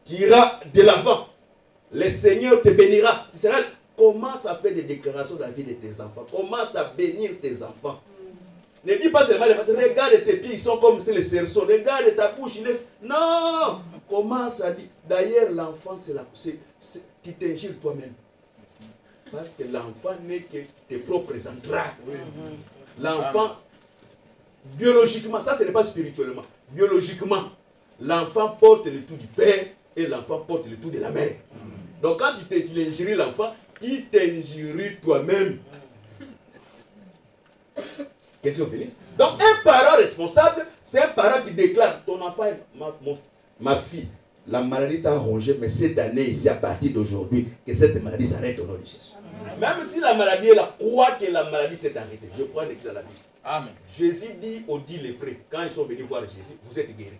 Tu iras de l'avant. Le Seigneur te bénira. Tu seras... Commence à faire des déclarations de la vie de tes enfants. Commence à bénir tes enfants. Ne dis pas seulement, regarde tes pieds, ils sont comme les cerceaux. Regarde ta bouche, il laisse. Non! Commence à dire. D'ailleurs, l'enfant, tu t'injures toi-même. Parce que l'enfant n'est que tes propres entrailles. L'enfant, biologiquement, ça ce n'est pas spirituellement. Biologiquement, l'enfant porte le tout du père et l'enfant porte le tout de la mère. Donc quand tu injuries l'enfant, tu t'injuries toi-même. Que Dieu bénisse. Donc un parent responsable, c'est un parent qui déclare, ton enfant, ma fille, la maladie t'a rongé, mais cette année, ici, à partir d'aujourd'hui, que cette maladie s'arrête au nom de Jésus. Même si la maladie est là, crois que la maladie s'est arrêtée. Je crois écrit dans la Bible. Amen. Jésus dit aux 10 lépreux, quand ils sont venus voir Jésus, vous êtes guéris.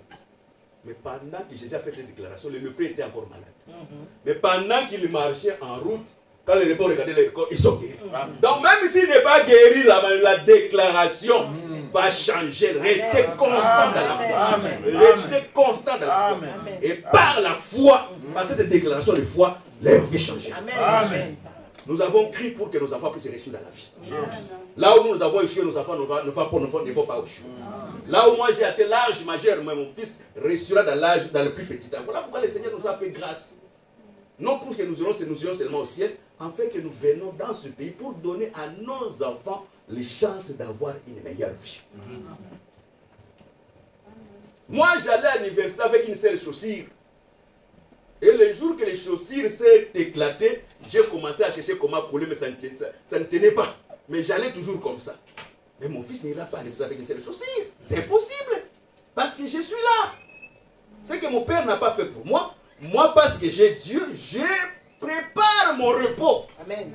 Mais pendant que Jésus a fait des déclarations, les lépreux étaient encore malades. Mais pendant qu'ils marchaient en route, quand les lépreux regardaient les corps, ils sont guéris. Donc même s'il n'est pas guéri, la déclaration va changer. Restez constant dans la foi. Restez constant dans la foi. Et par la foi, par cette déclaration de foi, leur vie change. Amen. Nous avons crié pour que nos enfants puissent réussir dans la vie. Là où nous avons échoué, nos enfants ne vont pas échouer. Là où moi j'ai atteint l'âge majeur, mais mon fils réussira dans l'âge, dans le plus petit temps. Voilà pourquoi le Seigneur nous a fait grâce. Non pour que nous irons seulement au ciel, en fait que nous venons dans ce pays pour donner à nos enfants les chances d'avoir une meilleure vie. Moi j'allais à l'université avec une seule chaussure. Et le jour que les chaussures s'est éclatées, j'ai commencé à chercher comment coller, mais ça ne tenait pas. Mais j'allais toujours comme ça. Mais mon fils n'ira pas à l'université avec une seule chaussure. C'est impossible. Parce que je suis là. Ce que mon père n'a pas fait pour moi, moi parce que j'ai Dieu, je prépare mon repos. Amen.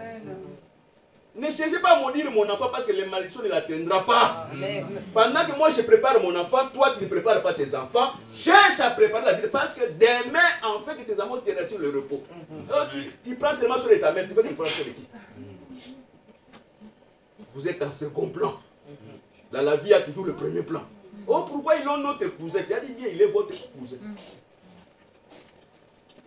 Ne cherchez pas à maudire mon enfant parce que les malédictions ne l'atteindront pas. Amen. Pendant que moi je prépare mon enfant, toi tu ne prépares pas tes enfants. Cherche à préparer la vie parce que demain, en fait, que tes enfants te restent sur le repos. Alors, tu prends seulement sur ta mère, tu veux que tu prends sur qui? Vous êtes en second plan. Dans la vie, il y a toujours le premier plan. Oh, pourquoi ils ont notre cousin? Tu as dit bien, il est votre cousin.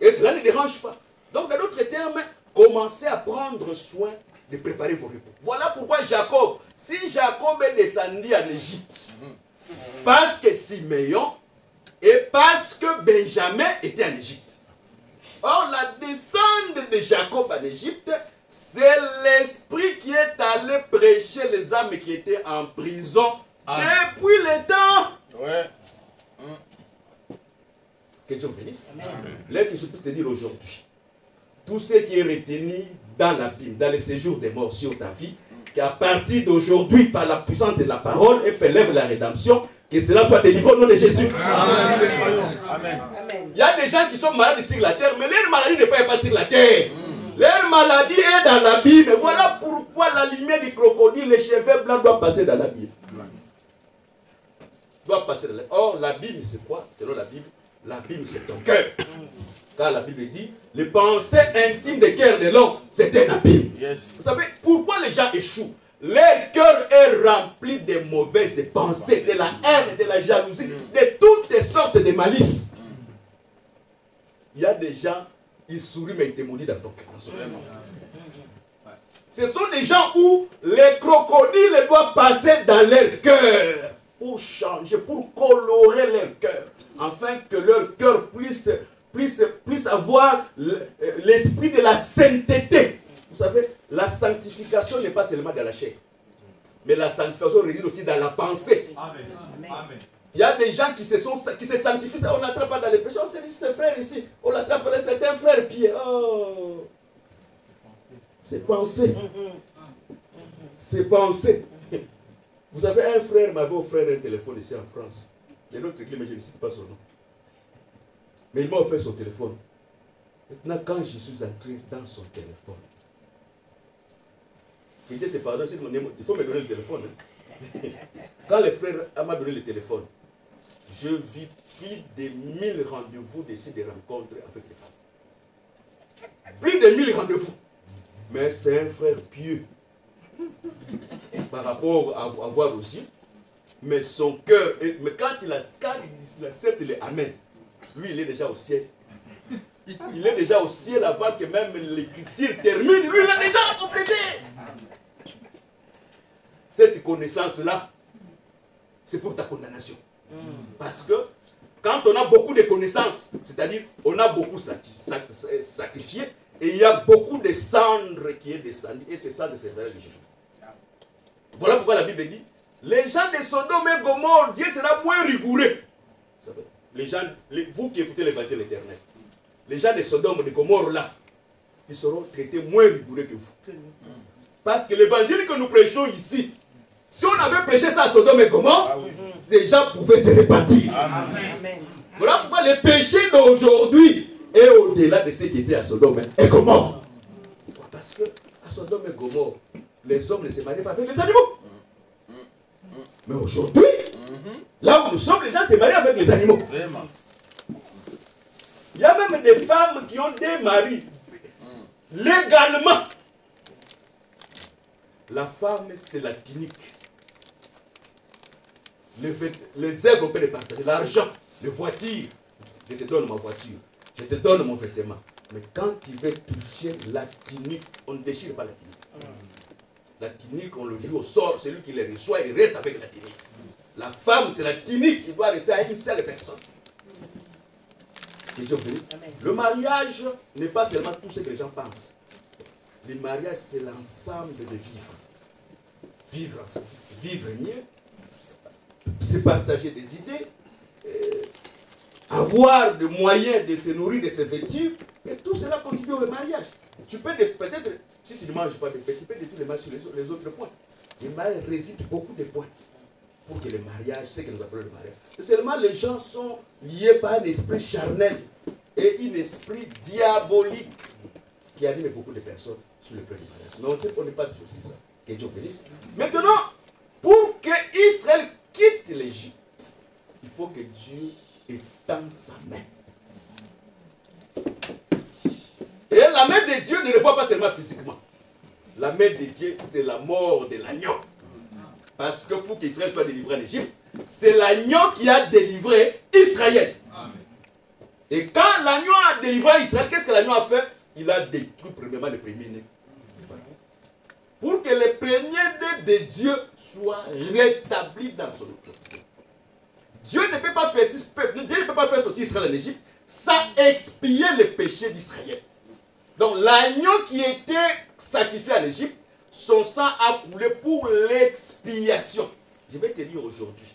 Et cela ne dérange pas. Donc, dans d'autres termes, commencez à prendre soin de préparer vos repos. Voilà pourquoi Jacob, si Jacob est descendu en Égypte, parce que Siméon et parce que Benjamin était en Égypte. Or, la descente de Jacob en Égypte, c'est l'esprit qui est allé prêcher les âmes qui étaient en prison depuis le temps. Ouais. Que Dieu bénisse. Là que je puisse te dire aujourd'hui, tout ce qui est retenu dans la Bible, dans les séjours des morts sur ta vie, qu'à partir d'aujourd'hui, par la puissance de la parole, elle élève la rédemption, que cela soit délivré au nom de Jésus. Amen. Il y a des gens qui sont malades sur la terre, mais leur maladie n'est pas sur la terre. Leur maladie est dans l'abîme. Voilà pourquoi la lumière du crocodile, les cheveux blancs doivent passer dans l'abîme. Doivent passer dans l'abîme. Or, l'abîme, c'est quoi? Selon la Bible, l'abîme, c'est ton cœur. Car la Bible dit, les pensées intimes des cœurs de l'homme, c'est un abîme. Yes. Vous savez, pourquoi les gens échouent? Leur cœur est rempli de mauvaises pensées, de la haine, de la jalousie, de toutes sortes de malices. Il y a des gens, ils sourient mais ils te maudissent dans ton cœur. Ce sont des gens où les crocodiles doivent passer dans leur cœur pour changer, pour colorer leur cœur, afin que leur cœur puisse avoir l'esprit de la sainteté. Vous savez, la sanctification n'est pas seulement dans la chair, mais la sanctification réside aussi dans la pensée. Amen. Amen. Il y a des gens qui se sanctifient, on n'attrape pas dans les péchés. C'est ce frère ici, on l'attrape, c'est un frère pied. Oh, c'est pensé. C'est pensé. Vous avez un frère m'avait offert un téléphone ici en France. Il y a d'autres qui, mais je ne cite pas son nom. Mais il m'a offert son téléphone. Maintenant, quand je suis entré dans son téléphone, il dit, pardon, il faut me donner le téléphone. Hein. Quand le frère m'a donné le téléphone, je vis plus de 1000 rendez-vous de rencontres avec les femmes. Plus de 1000 rendez-vous. Mais c'est un frère pieux. Par rapport à voir aussi. Mais son cœur, mais quand il accepte les Amen, lui il est déjà au ciel. Il est déjà au ciel avant que même l'écriture termine. Lui il a déjà complété. Cette connaissance-là, c'est pour ta condamnation. Parce que quand on a beaucoup de connaissances, c'est-à-dire on a beaucoup sacrifié, et il y a beaucoup de cendres qui est descendu, et ces cendres, c'est le jugement. Voilà pourquoi la Bible dit, les gens de Sodome et Gomorrhe, Dieu sera moins rigoureux. Les gens, vous qui écoutez l'évangile éternel, les gens de Sodome et de Gomorrhe là, ils seront traités moins rigoureux que vous. Parce que l'évangile que nous prêchons ici, si on avait prêché ça à Sodome et Gomorrhe, ces gens pouvaient se repentir. Amen. Voilà pourquoi le péché d'aujourd'hui est au-delà de ce qui était à Sodome et Gomorrhe. Parce que à Sodome et Gomorrhe, les hommes ne se mariaient pas avec les animaux. Mais aujourd'hui, là où nous sommes, les gens se marient avec les animaux. Il y a même des femmes qui ont des maris légalement. La femme, c'est la tunique. Les œuvres, on peut les partager. L'argent, les voitures. Je te donne ma voiture. Je te donne mon vêtement. Mais quand tu veux toucher la tunique, on ne déchire pas la tunique. La tunique, on le joue au sort. Celui qui les reçoit, il reste avec la tunique. La femme, c'est la tunique. Il doit rester à une seule personne. Que Dieu bénisse. Le mariage n'est pas seulement tout ce que les gens pensent. Le mariage, c'est l'ensemble de vivre. Vivre ensemble. Vivre mieux. Se partager des idées. Avoir des moyens de se nourrir, de se vêtir. Et tout cela contribue au mariage. Tu peux peut-être, si tu ne manges pas de pain, tu peux détruire le mariage sur les autres points. Le mariage réside beaucoup de points. Pour que le mariage, c'est ce que nous appelons le mariage. Seulement les gens sont liés par un esprit charnel et un esprit diabolique qui anime beaucoup de personnes sur le plan du mariage. Mais on n'est pas sur ça. Que Dieu bénisse. Maintenant, pour que Israël quitte l'Égypte, il faut que Dieu étende sa main. Et la main de Dieu ne le voit pas seulement physiquement. La main de Dieu, c'est la mort de l'agneau. Parce que pour qu'Israël soit délivré en Égypte, c'est l'agneau qui a délivré Israël. Amen. Et quand l'agneau a délivré Israël, qu'est-ce que l'agneau a fait? Il a détruit premièrement le premier-né. Pour que le premier-né de Dieu soit rétabli dans son autorité. Dieu ne peut pas faire sortir Israël en Égypte sans expier les péchés d'Israël. Donc l'agneau qui était sacrifié en Égypte, son sang a coulé pour l'expiation. Je vais te dire aujourd'hui,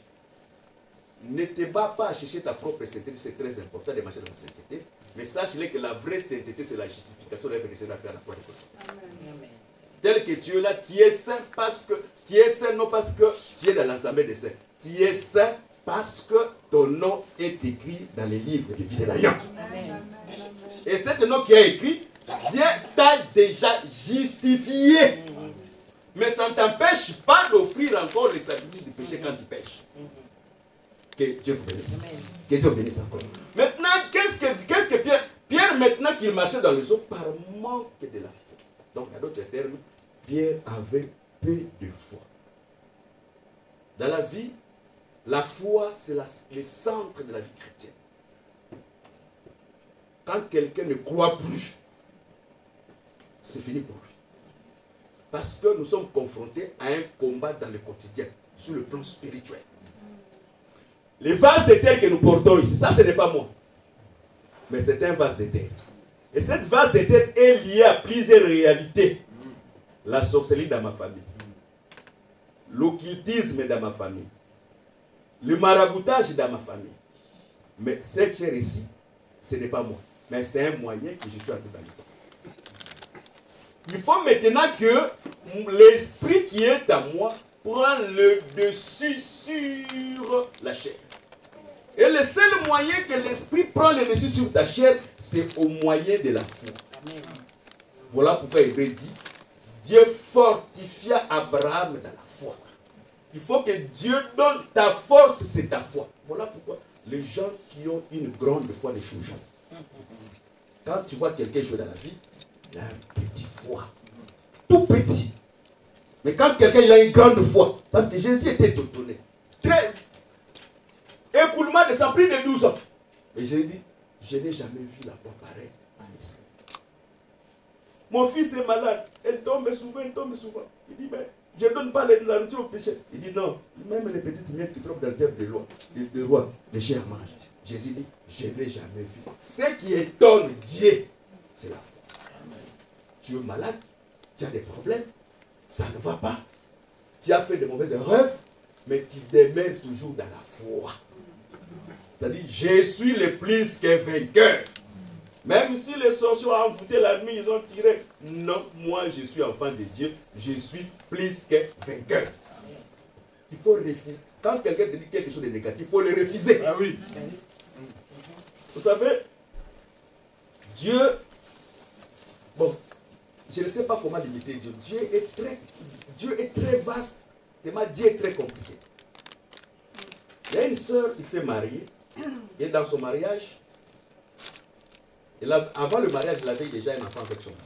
ne te bats pas à chercher ta propre sainteté, c'est très important de marcher dans la sainteté, mais sache-le que la vraie sainteté, c'est la justification de l'œuvre que c'est à faire à la croix de Christ. Tel que tu es là, tu es saint parce que, tu es saint non parce que tu es dans l'ensemble des saints, tu es saint parce que ton nom est écrit dans les livres de vie de l'agneau. Et cet nom qui est écrit, Dieu t'a déjà justifié. Mais ça ne t'empêche pas d'offrir encore les sacrifices du péché quand tu pêches. Que Dieu vous bénisse. Que Dieu vous bénisse encore. Maintenant, qu'est-ce que Pierre, maintenant qu'il marchait dans les eaux, par manque de la foi. Donc, à d'autres termes, Pierre avait peu de foi. Dans la vie, la foi, c'est le centre de la vie chrétienne. Quand quelqu'un ne croit plus, c'est fini pour lui. Parce que nous sommes confrontés à un combat dans le quotidien, sur le plan spirituel. Les vases de terre que nous portons ici, ça ce n'est pas moi. Mais c'est un vase de terre. Et cette vase de terre est liée à plusieurs réalités. La sorcellerie dans ma famille. L'occultisme dans ma famille. Le maraboutage dans ma famille. Mais cette chair ici, ce n'est pas moi. Mais c'est un moyen que je suis en train d'habiter. Il faut maintenant que l'esprit qui est à moi prenne le dessus sur la chair. Et le seul moyen que l'esprit prend le dessus sur ta chair, c'est au moyen de la foi. Amen. Voilà pourquoi Hébreu dit, Dieu fortifia Abraham dans la foi. Il faut que Dieu donne ta force, c'est ta foi. Voilà pourquoi les gens qui ont une grande foi ne jouent jamais. Quand tu vois quelqu'un jouer dans la vie, il a un petit foi. Tout petit. Mais quand quelqu'un il a une grande foi, parce que Jésus était étonné. Très écoulement de sang, plus de 12 ans. Et j'ai dit, je n'ai jamais vu la foi pareille en Israël. Mon fils est malade. Elle tombe souvent, il tombe souvent. Il dit, mais je ne donne pas la nourriture au péché. Il dit, non, même les petites miettes qui tombent dans le terre des rois, les chiens mangent. Jésus dit, je n'ai jamais vu. Ce qui étonne Dieu, c'est la foi. Tu es malade, tu as des problèmes, ça ne va pas. Tu as fait de mauvaises erreurs, mais tu demeures toujours dans la foi. C'est-à-dire, je suis le plus que vainqueur. Même si les sorciers ont envoûté la nuit, ils ont tiré. Non, moi je suis enfant de Dieu, je suis plus que vainqueur. Il faut refuser. Quand quelqu'un te dit quelque chose de négatif, il faut le refuser. Ah oui. Vous savez, Dieu, bon, je ne sais pas comment limiter Dieu. Dieu est très vaste. Dieu est très compliqué. Il y a une sœur qui s'est mariée. Et dans son mariage, avant le mariage, elle avait déjà un enfant avec son mari.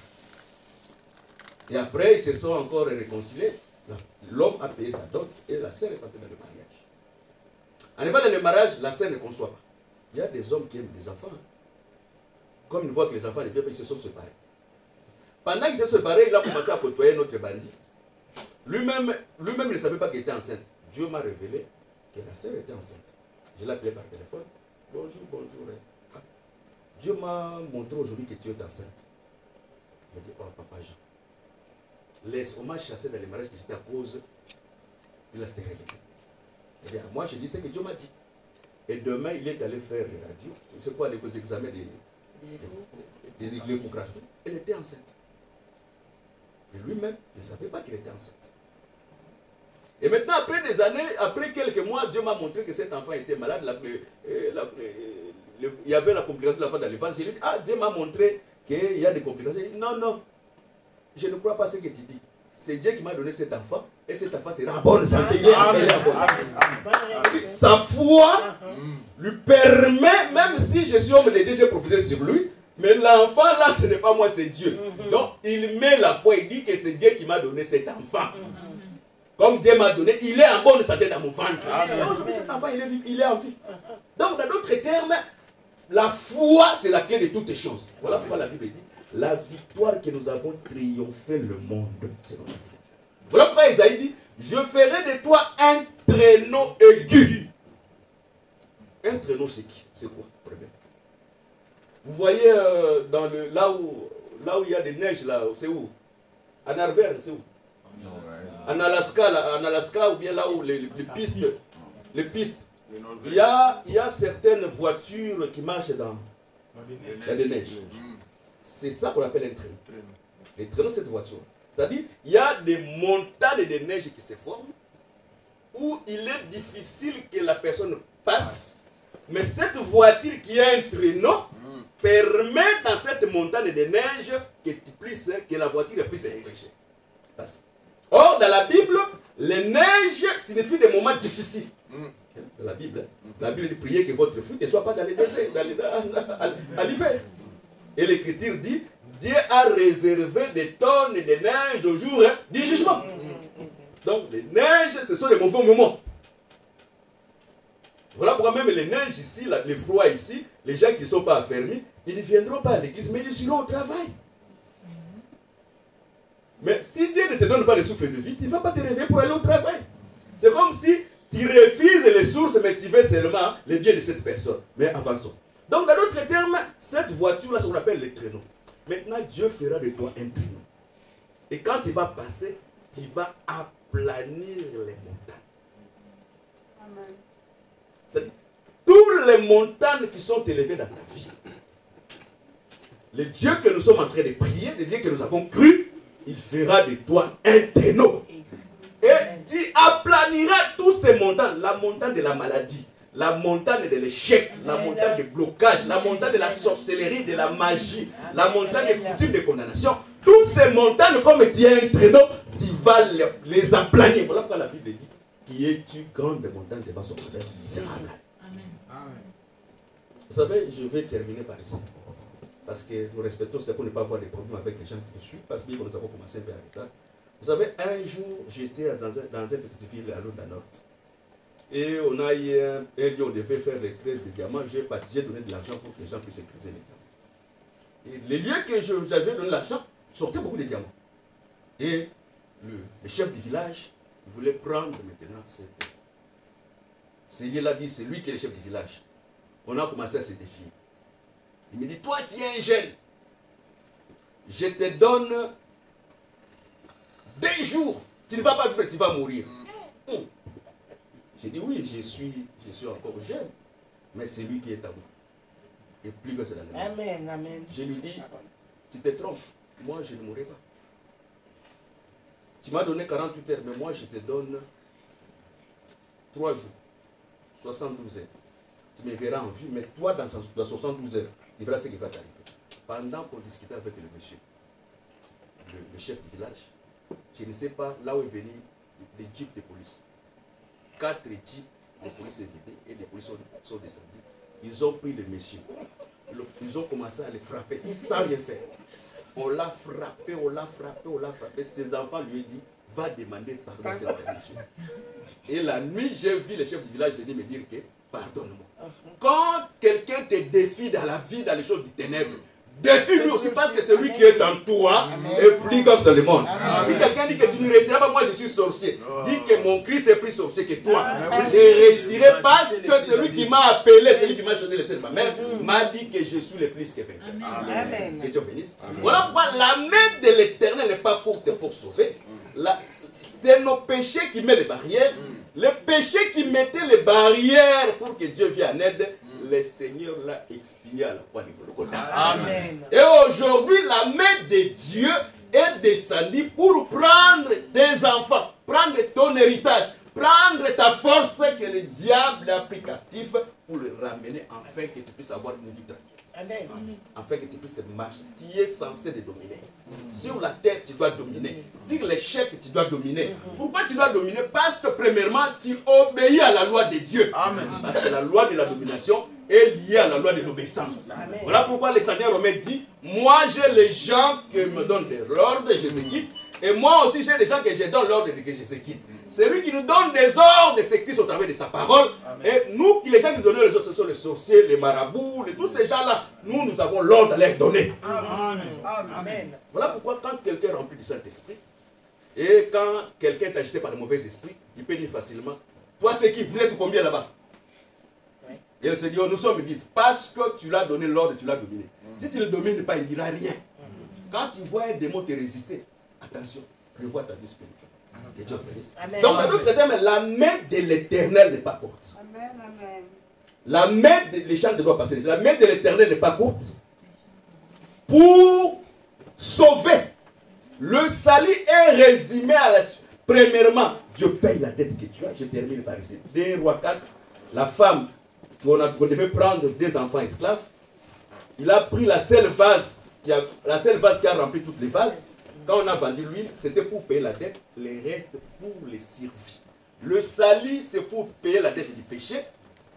Et après, ils se sont encore réconciliés. L'homme a payé sa dot et la sœur est entrée dans le mariage. En arrivant dans le mariage, la sœur ne conçoit pas. Il y a des hommes qui aiment des enfants. Comme ils voient que les enfants ne viennent pas, ils se sont séparés. Pendant qu'ils se sont séparés, il a commencé à côtoyer notre bandit. Lui-même ne savait pas qu'il était enceinte. Dieu m'a révélé que la sœur était enceinte. Je l'ai appelé par téléphone. Bonjour, bonjour. Dieu m'a montré aujourd'hui que tu es enceinte. Il m'a dit, oh papa Jean, on m'a chassé dans les mariages que j'étais à cause de la stérilité. Et bien, moi je dis ce que Dieu m'a dit. Et demain, il est allé faire les radios. C'est quoi les examens des échographies. Elle était enceinte. Et lui-même ne savait pas qu'elle était enceinte. Et maintenant, après des années, après quelques mois, Dieu m'a montré que cet enfant était malade. Il y avait la complication de l'enfant dans le ventre. J'ai dit, ah, Dieu m'a montré qu'il y a des complications. J'ai dit, non, non, je ne crois pas ce que tu dis. C'est Dieu qui m'a donné cet enfant. Et cet enfant sera en bonne santé. Sa foi lui permet, même si je suis homme de Dieu, j'ai prophétisé sur lui. Mais l'enfant là, ce n'est pas moi, c'est Dieu. Donc, il met la foi. Il dit que c'est Dieu qui m'a donné cet enfant. Comme Dieu m'a donné, il est en bonne santé dans mon ventre. Et aujourd'hui, cet enfant, il est en vie. Donc, dans d'autres termes, la foi, c'est la clé de toutes les choses. Voilà pourquoi la Bible dit, la victoire que nous avons triomphé le monde, c'est notre foi. Voilà pourquoi Isaïe dit, je ferai de toi un traîneau aigu. Un traîneau, c'est qui? C'est quoi? Vous voyez, là où il y a des neiges, là, c'est où? En Norvège, c'est où? En Alaska, ou bien là où les pistes, il y a certaines voitures qui marchent dans des neiges. C'est ça qu'on appelle un traîneau. Les traîneaux, c'est cette voiture. C'est-à-dire, il y a des montagnes de neige qui se forment, où il est difficile que la personne passe, mais cette voiture qui a un traîneau permet dans cette montagne de neige que la voiture puisse être prêchée. Or, dans la Bible, les neiges signifient des moments difficiles. Dans la Bible dit priez que votre fruit ne soit pas dans les déserts, à l'hiver. Et l'Écriture dit, Dieu a réservé des tonnes de neige au jour du jugement. Donc, les neiges, ce sont les mauvais moments. Voilà pourquoi même les neiges ici, les froids ici, les gens qui ne sont pas affermis, ils ne viendront pas à l'église, mais ils iront au travail. Mais si Dieu ne te donne pas le souffle de vie, tu ne vas pas te réveiller pour aller au travail. C'est comme si tu refuses les sources, mais tu veux seulement les biens de cette personne. Mais avançons. Donc, dans d'autres termes, cette voiture-là, c'est ce qu'on appelle les traîneaux. Maintenant, Dieu fera de toi un traîneau. Et quand tu vas passer, tu vas aplanir les montagnes. Amen. C'est-à-dire, toutes les montagnes qui sont élevées dans ta vie, le Dieu que nous sommes en train de prier, le Dieu que nous avons cru, il fera de toi un traîneau. Et tu aplaniras tous ces montagnes. La montagne de la maladie, la montagne de l'échec, la montagne de blocage, la montagne de la sorcellerie, de la magie, la montagne des coutumes de condamnation. Toutes ces montagnes, comme tu as un traîneau, tu vas les aplanir. Voilà pourquoi la Bible dit, qui es-tu grande montagne devant son frère, sera aplani. Vous savez, je vais terminer par ici. Parce que nous respectons, c'est pour ne pas avoir des problèmes avec les gens qui nous suivent, parce que nous avons commencé un peu à retard. Vous savez, un jour, j'étais dans une petite ville à Londres Nord. Et on a eu un lieu où on devait faire les creuses de diamants. J'ai donné de l'argent pour que les gens puissent creuser les diamants. Et les lieux que j'avais donné l'argent sortaient beaucoup de diamants. Et le chef du village voulait prendre maintenant ce lieu-là, dit c'est lui qui est le chef du village. On a commencé à se défier. Il me dit, toi tu es un jeune. Je te donne 2 jours. Tu ne vas pas vivre, tu vas mourir. J'ai dit, oui, je suis encore jeune. Mais c'est lui qui est à moi. Et plus que c'est dans le monde. Amen, amen. Je lui dis, tu te trompes. Moi, je ne mourrai pas. Tu m'as donné 48 heures, mais moi, je te donne 3 jours. 72 heures. Tu me verras en vie, mais toi, dans 72 heures, tu verras ce qui va t'arriver. Pendant qu'on discutait avec le monsieur, le chef du village, je ne sais pas là où est venu des jeeps de police. 4 jeeps de police est vidé et les policiers sont descendus. Ils ont pris le monsieur. Ils ont commencé à le frapper sans rien faire. On l'a frappé, on l'a frappé, on l'a frappé. Ses enfants lui ont dit, va demander pardon à cette permission. Et la nuit, j'ai vu le chef du village venir me dire que, pardonne-moi. Quand quelqu'un te défie dans la vie, dans les choses du ténèbre, défie-lui aussi parce que celui qui est en toi est plus comme dans le monde. Si quelqu'un dit que tu ne réussiras pas, moi je suis sorcier. Dis que mon Christ est plus sorcier que toi. Je réussirai parce que celui qui m'a appelé, celui qui m'a chanté le sein de ma mère, m'a dit que je suis le plus que vainqueur. Que Dieu bénisse. Voilà pourquoi la main de l'Éternel n'est pas courte pour sauver. C'est nos péchés qui mettent les barrières. Les péchés qui mettaient les barrières pour que Dieu vienne en aide, le Seigneur l'a expié à la croix de Golgotha. Amen. Et aujourd'hui, la main de Dieu est descendue pour prendre des enfants, prendre ton héritage, prendre ta force que le diable a pris captif pour le ramener afin que tu puisses avoir une vie tranquille. Amen. Afin que tu puisses marcher. Tu es censé de dominer. Sur la terre, tu dois dominer. Sur l'échec, tu dois dominer. Pourquoi tu dois dominer? Parce que premièrement, tu obéis à la loi de Dieu. Amen. Parce que la loi de la domination est liée à la loi de l'obéissance. Voilà pourquoi le Seigneur Romain dit, moi j'ai les gens qui me donnent de l'ordre, je les quitte. Et moi aussi j'ai des gens que je donne l'ordre et que je les quitte. C'est lui qui nous donne des ordres de ce Christ au travers de sa parole. Amen. Et nous, les gens qui nous donnent les ordres, ce sont les sorciers, les marabouts, tous ces gens-là. Nous avons l'ordre à leur donner. Amen. Amen. Voilà pourquoi quand quelqu'un est rempli du Saint-Esprit, et quand quelqu'un est agité par le mauvais esprit, il peut dire facilement, toi c'est qui? Vous êtes combien là-bas? Oui. Et il se dit, oh, nous sommes 10. Parce que tu l'as donné l'ordre, tu l'as dominé. Si tu ne le domines pas, il ne dira rien. Quand tu vois un démon te résister, attention, revois ta vie spirituelle. Que Dieu bénisse. Donc, dans d'autres termes, la main de l'Éternel n'est pas courte. Amen, amen. La main les chants doivent passer. La main de l'Éternel n'est pas courte pour sauver. Le salut est résumé à la suite. Premièrement, Dieu paye la dette que tu as. Je termine par ici. 2 Rois 4, la femme qu'on devait prendre des enfants esclaves, il a pris la seule vase la seule vase qui a rempli toutes les vases. Quand on a vendu l'huile, c'était pour payer la dette, les restes pour les servir. Le salut, c'est pour payer la dette du péché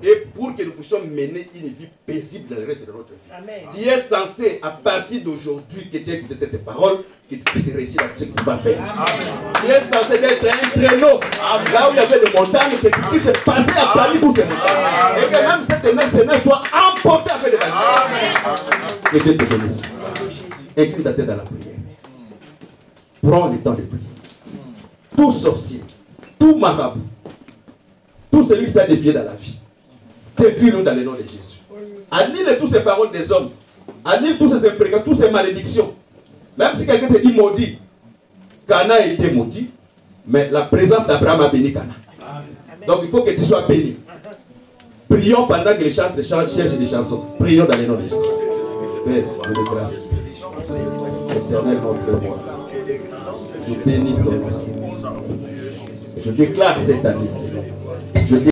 et pour que nous puissions mener une vie paisible dans le reste de notre vie. Amen. Tu es censé, à partir d'aujourd'hui, que tu aies écouté cette parole, que tu puisses réussir à tout ce que tu vas faire. Amen. Tu es censé être un traîneau, là où il y avait des montagnes, que tu puisses passer à travers tous ces montagnes. Et que même cette année soit emportée avec les montagnes. Que Dieu te bénisse. Incline ta tête dans la prière. Prends le temps de prier. Tout sorcier, tout marabout, tout celui qui t'a défié dans la vie, défie-le dans le nom de Jésus. Annule toutes ces paroles des hommes. Annule toutes ces imprécations, toutes ces malédictions. Même si quelqu'un te dit maudit, Cana a été maudit, mais la présence d'Abraham a béni Cana. Donc il faut que tu sois béni. Prions pendant que les chanteurs cherchent des chansons. Prions dans le nom de Jésus. Père, je te grâce. Éternel notre roi. Je bénis ton nom, Seigneur. Je déclare cette année, Seigneur,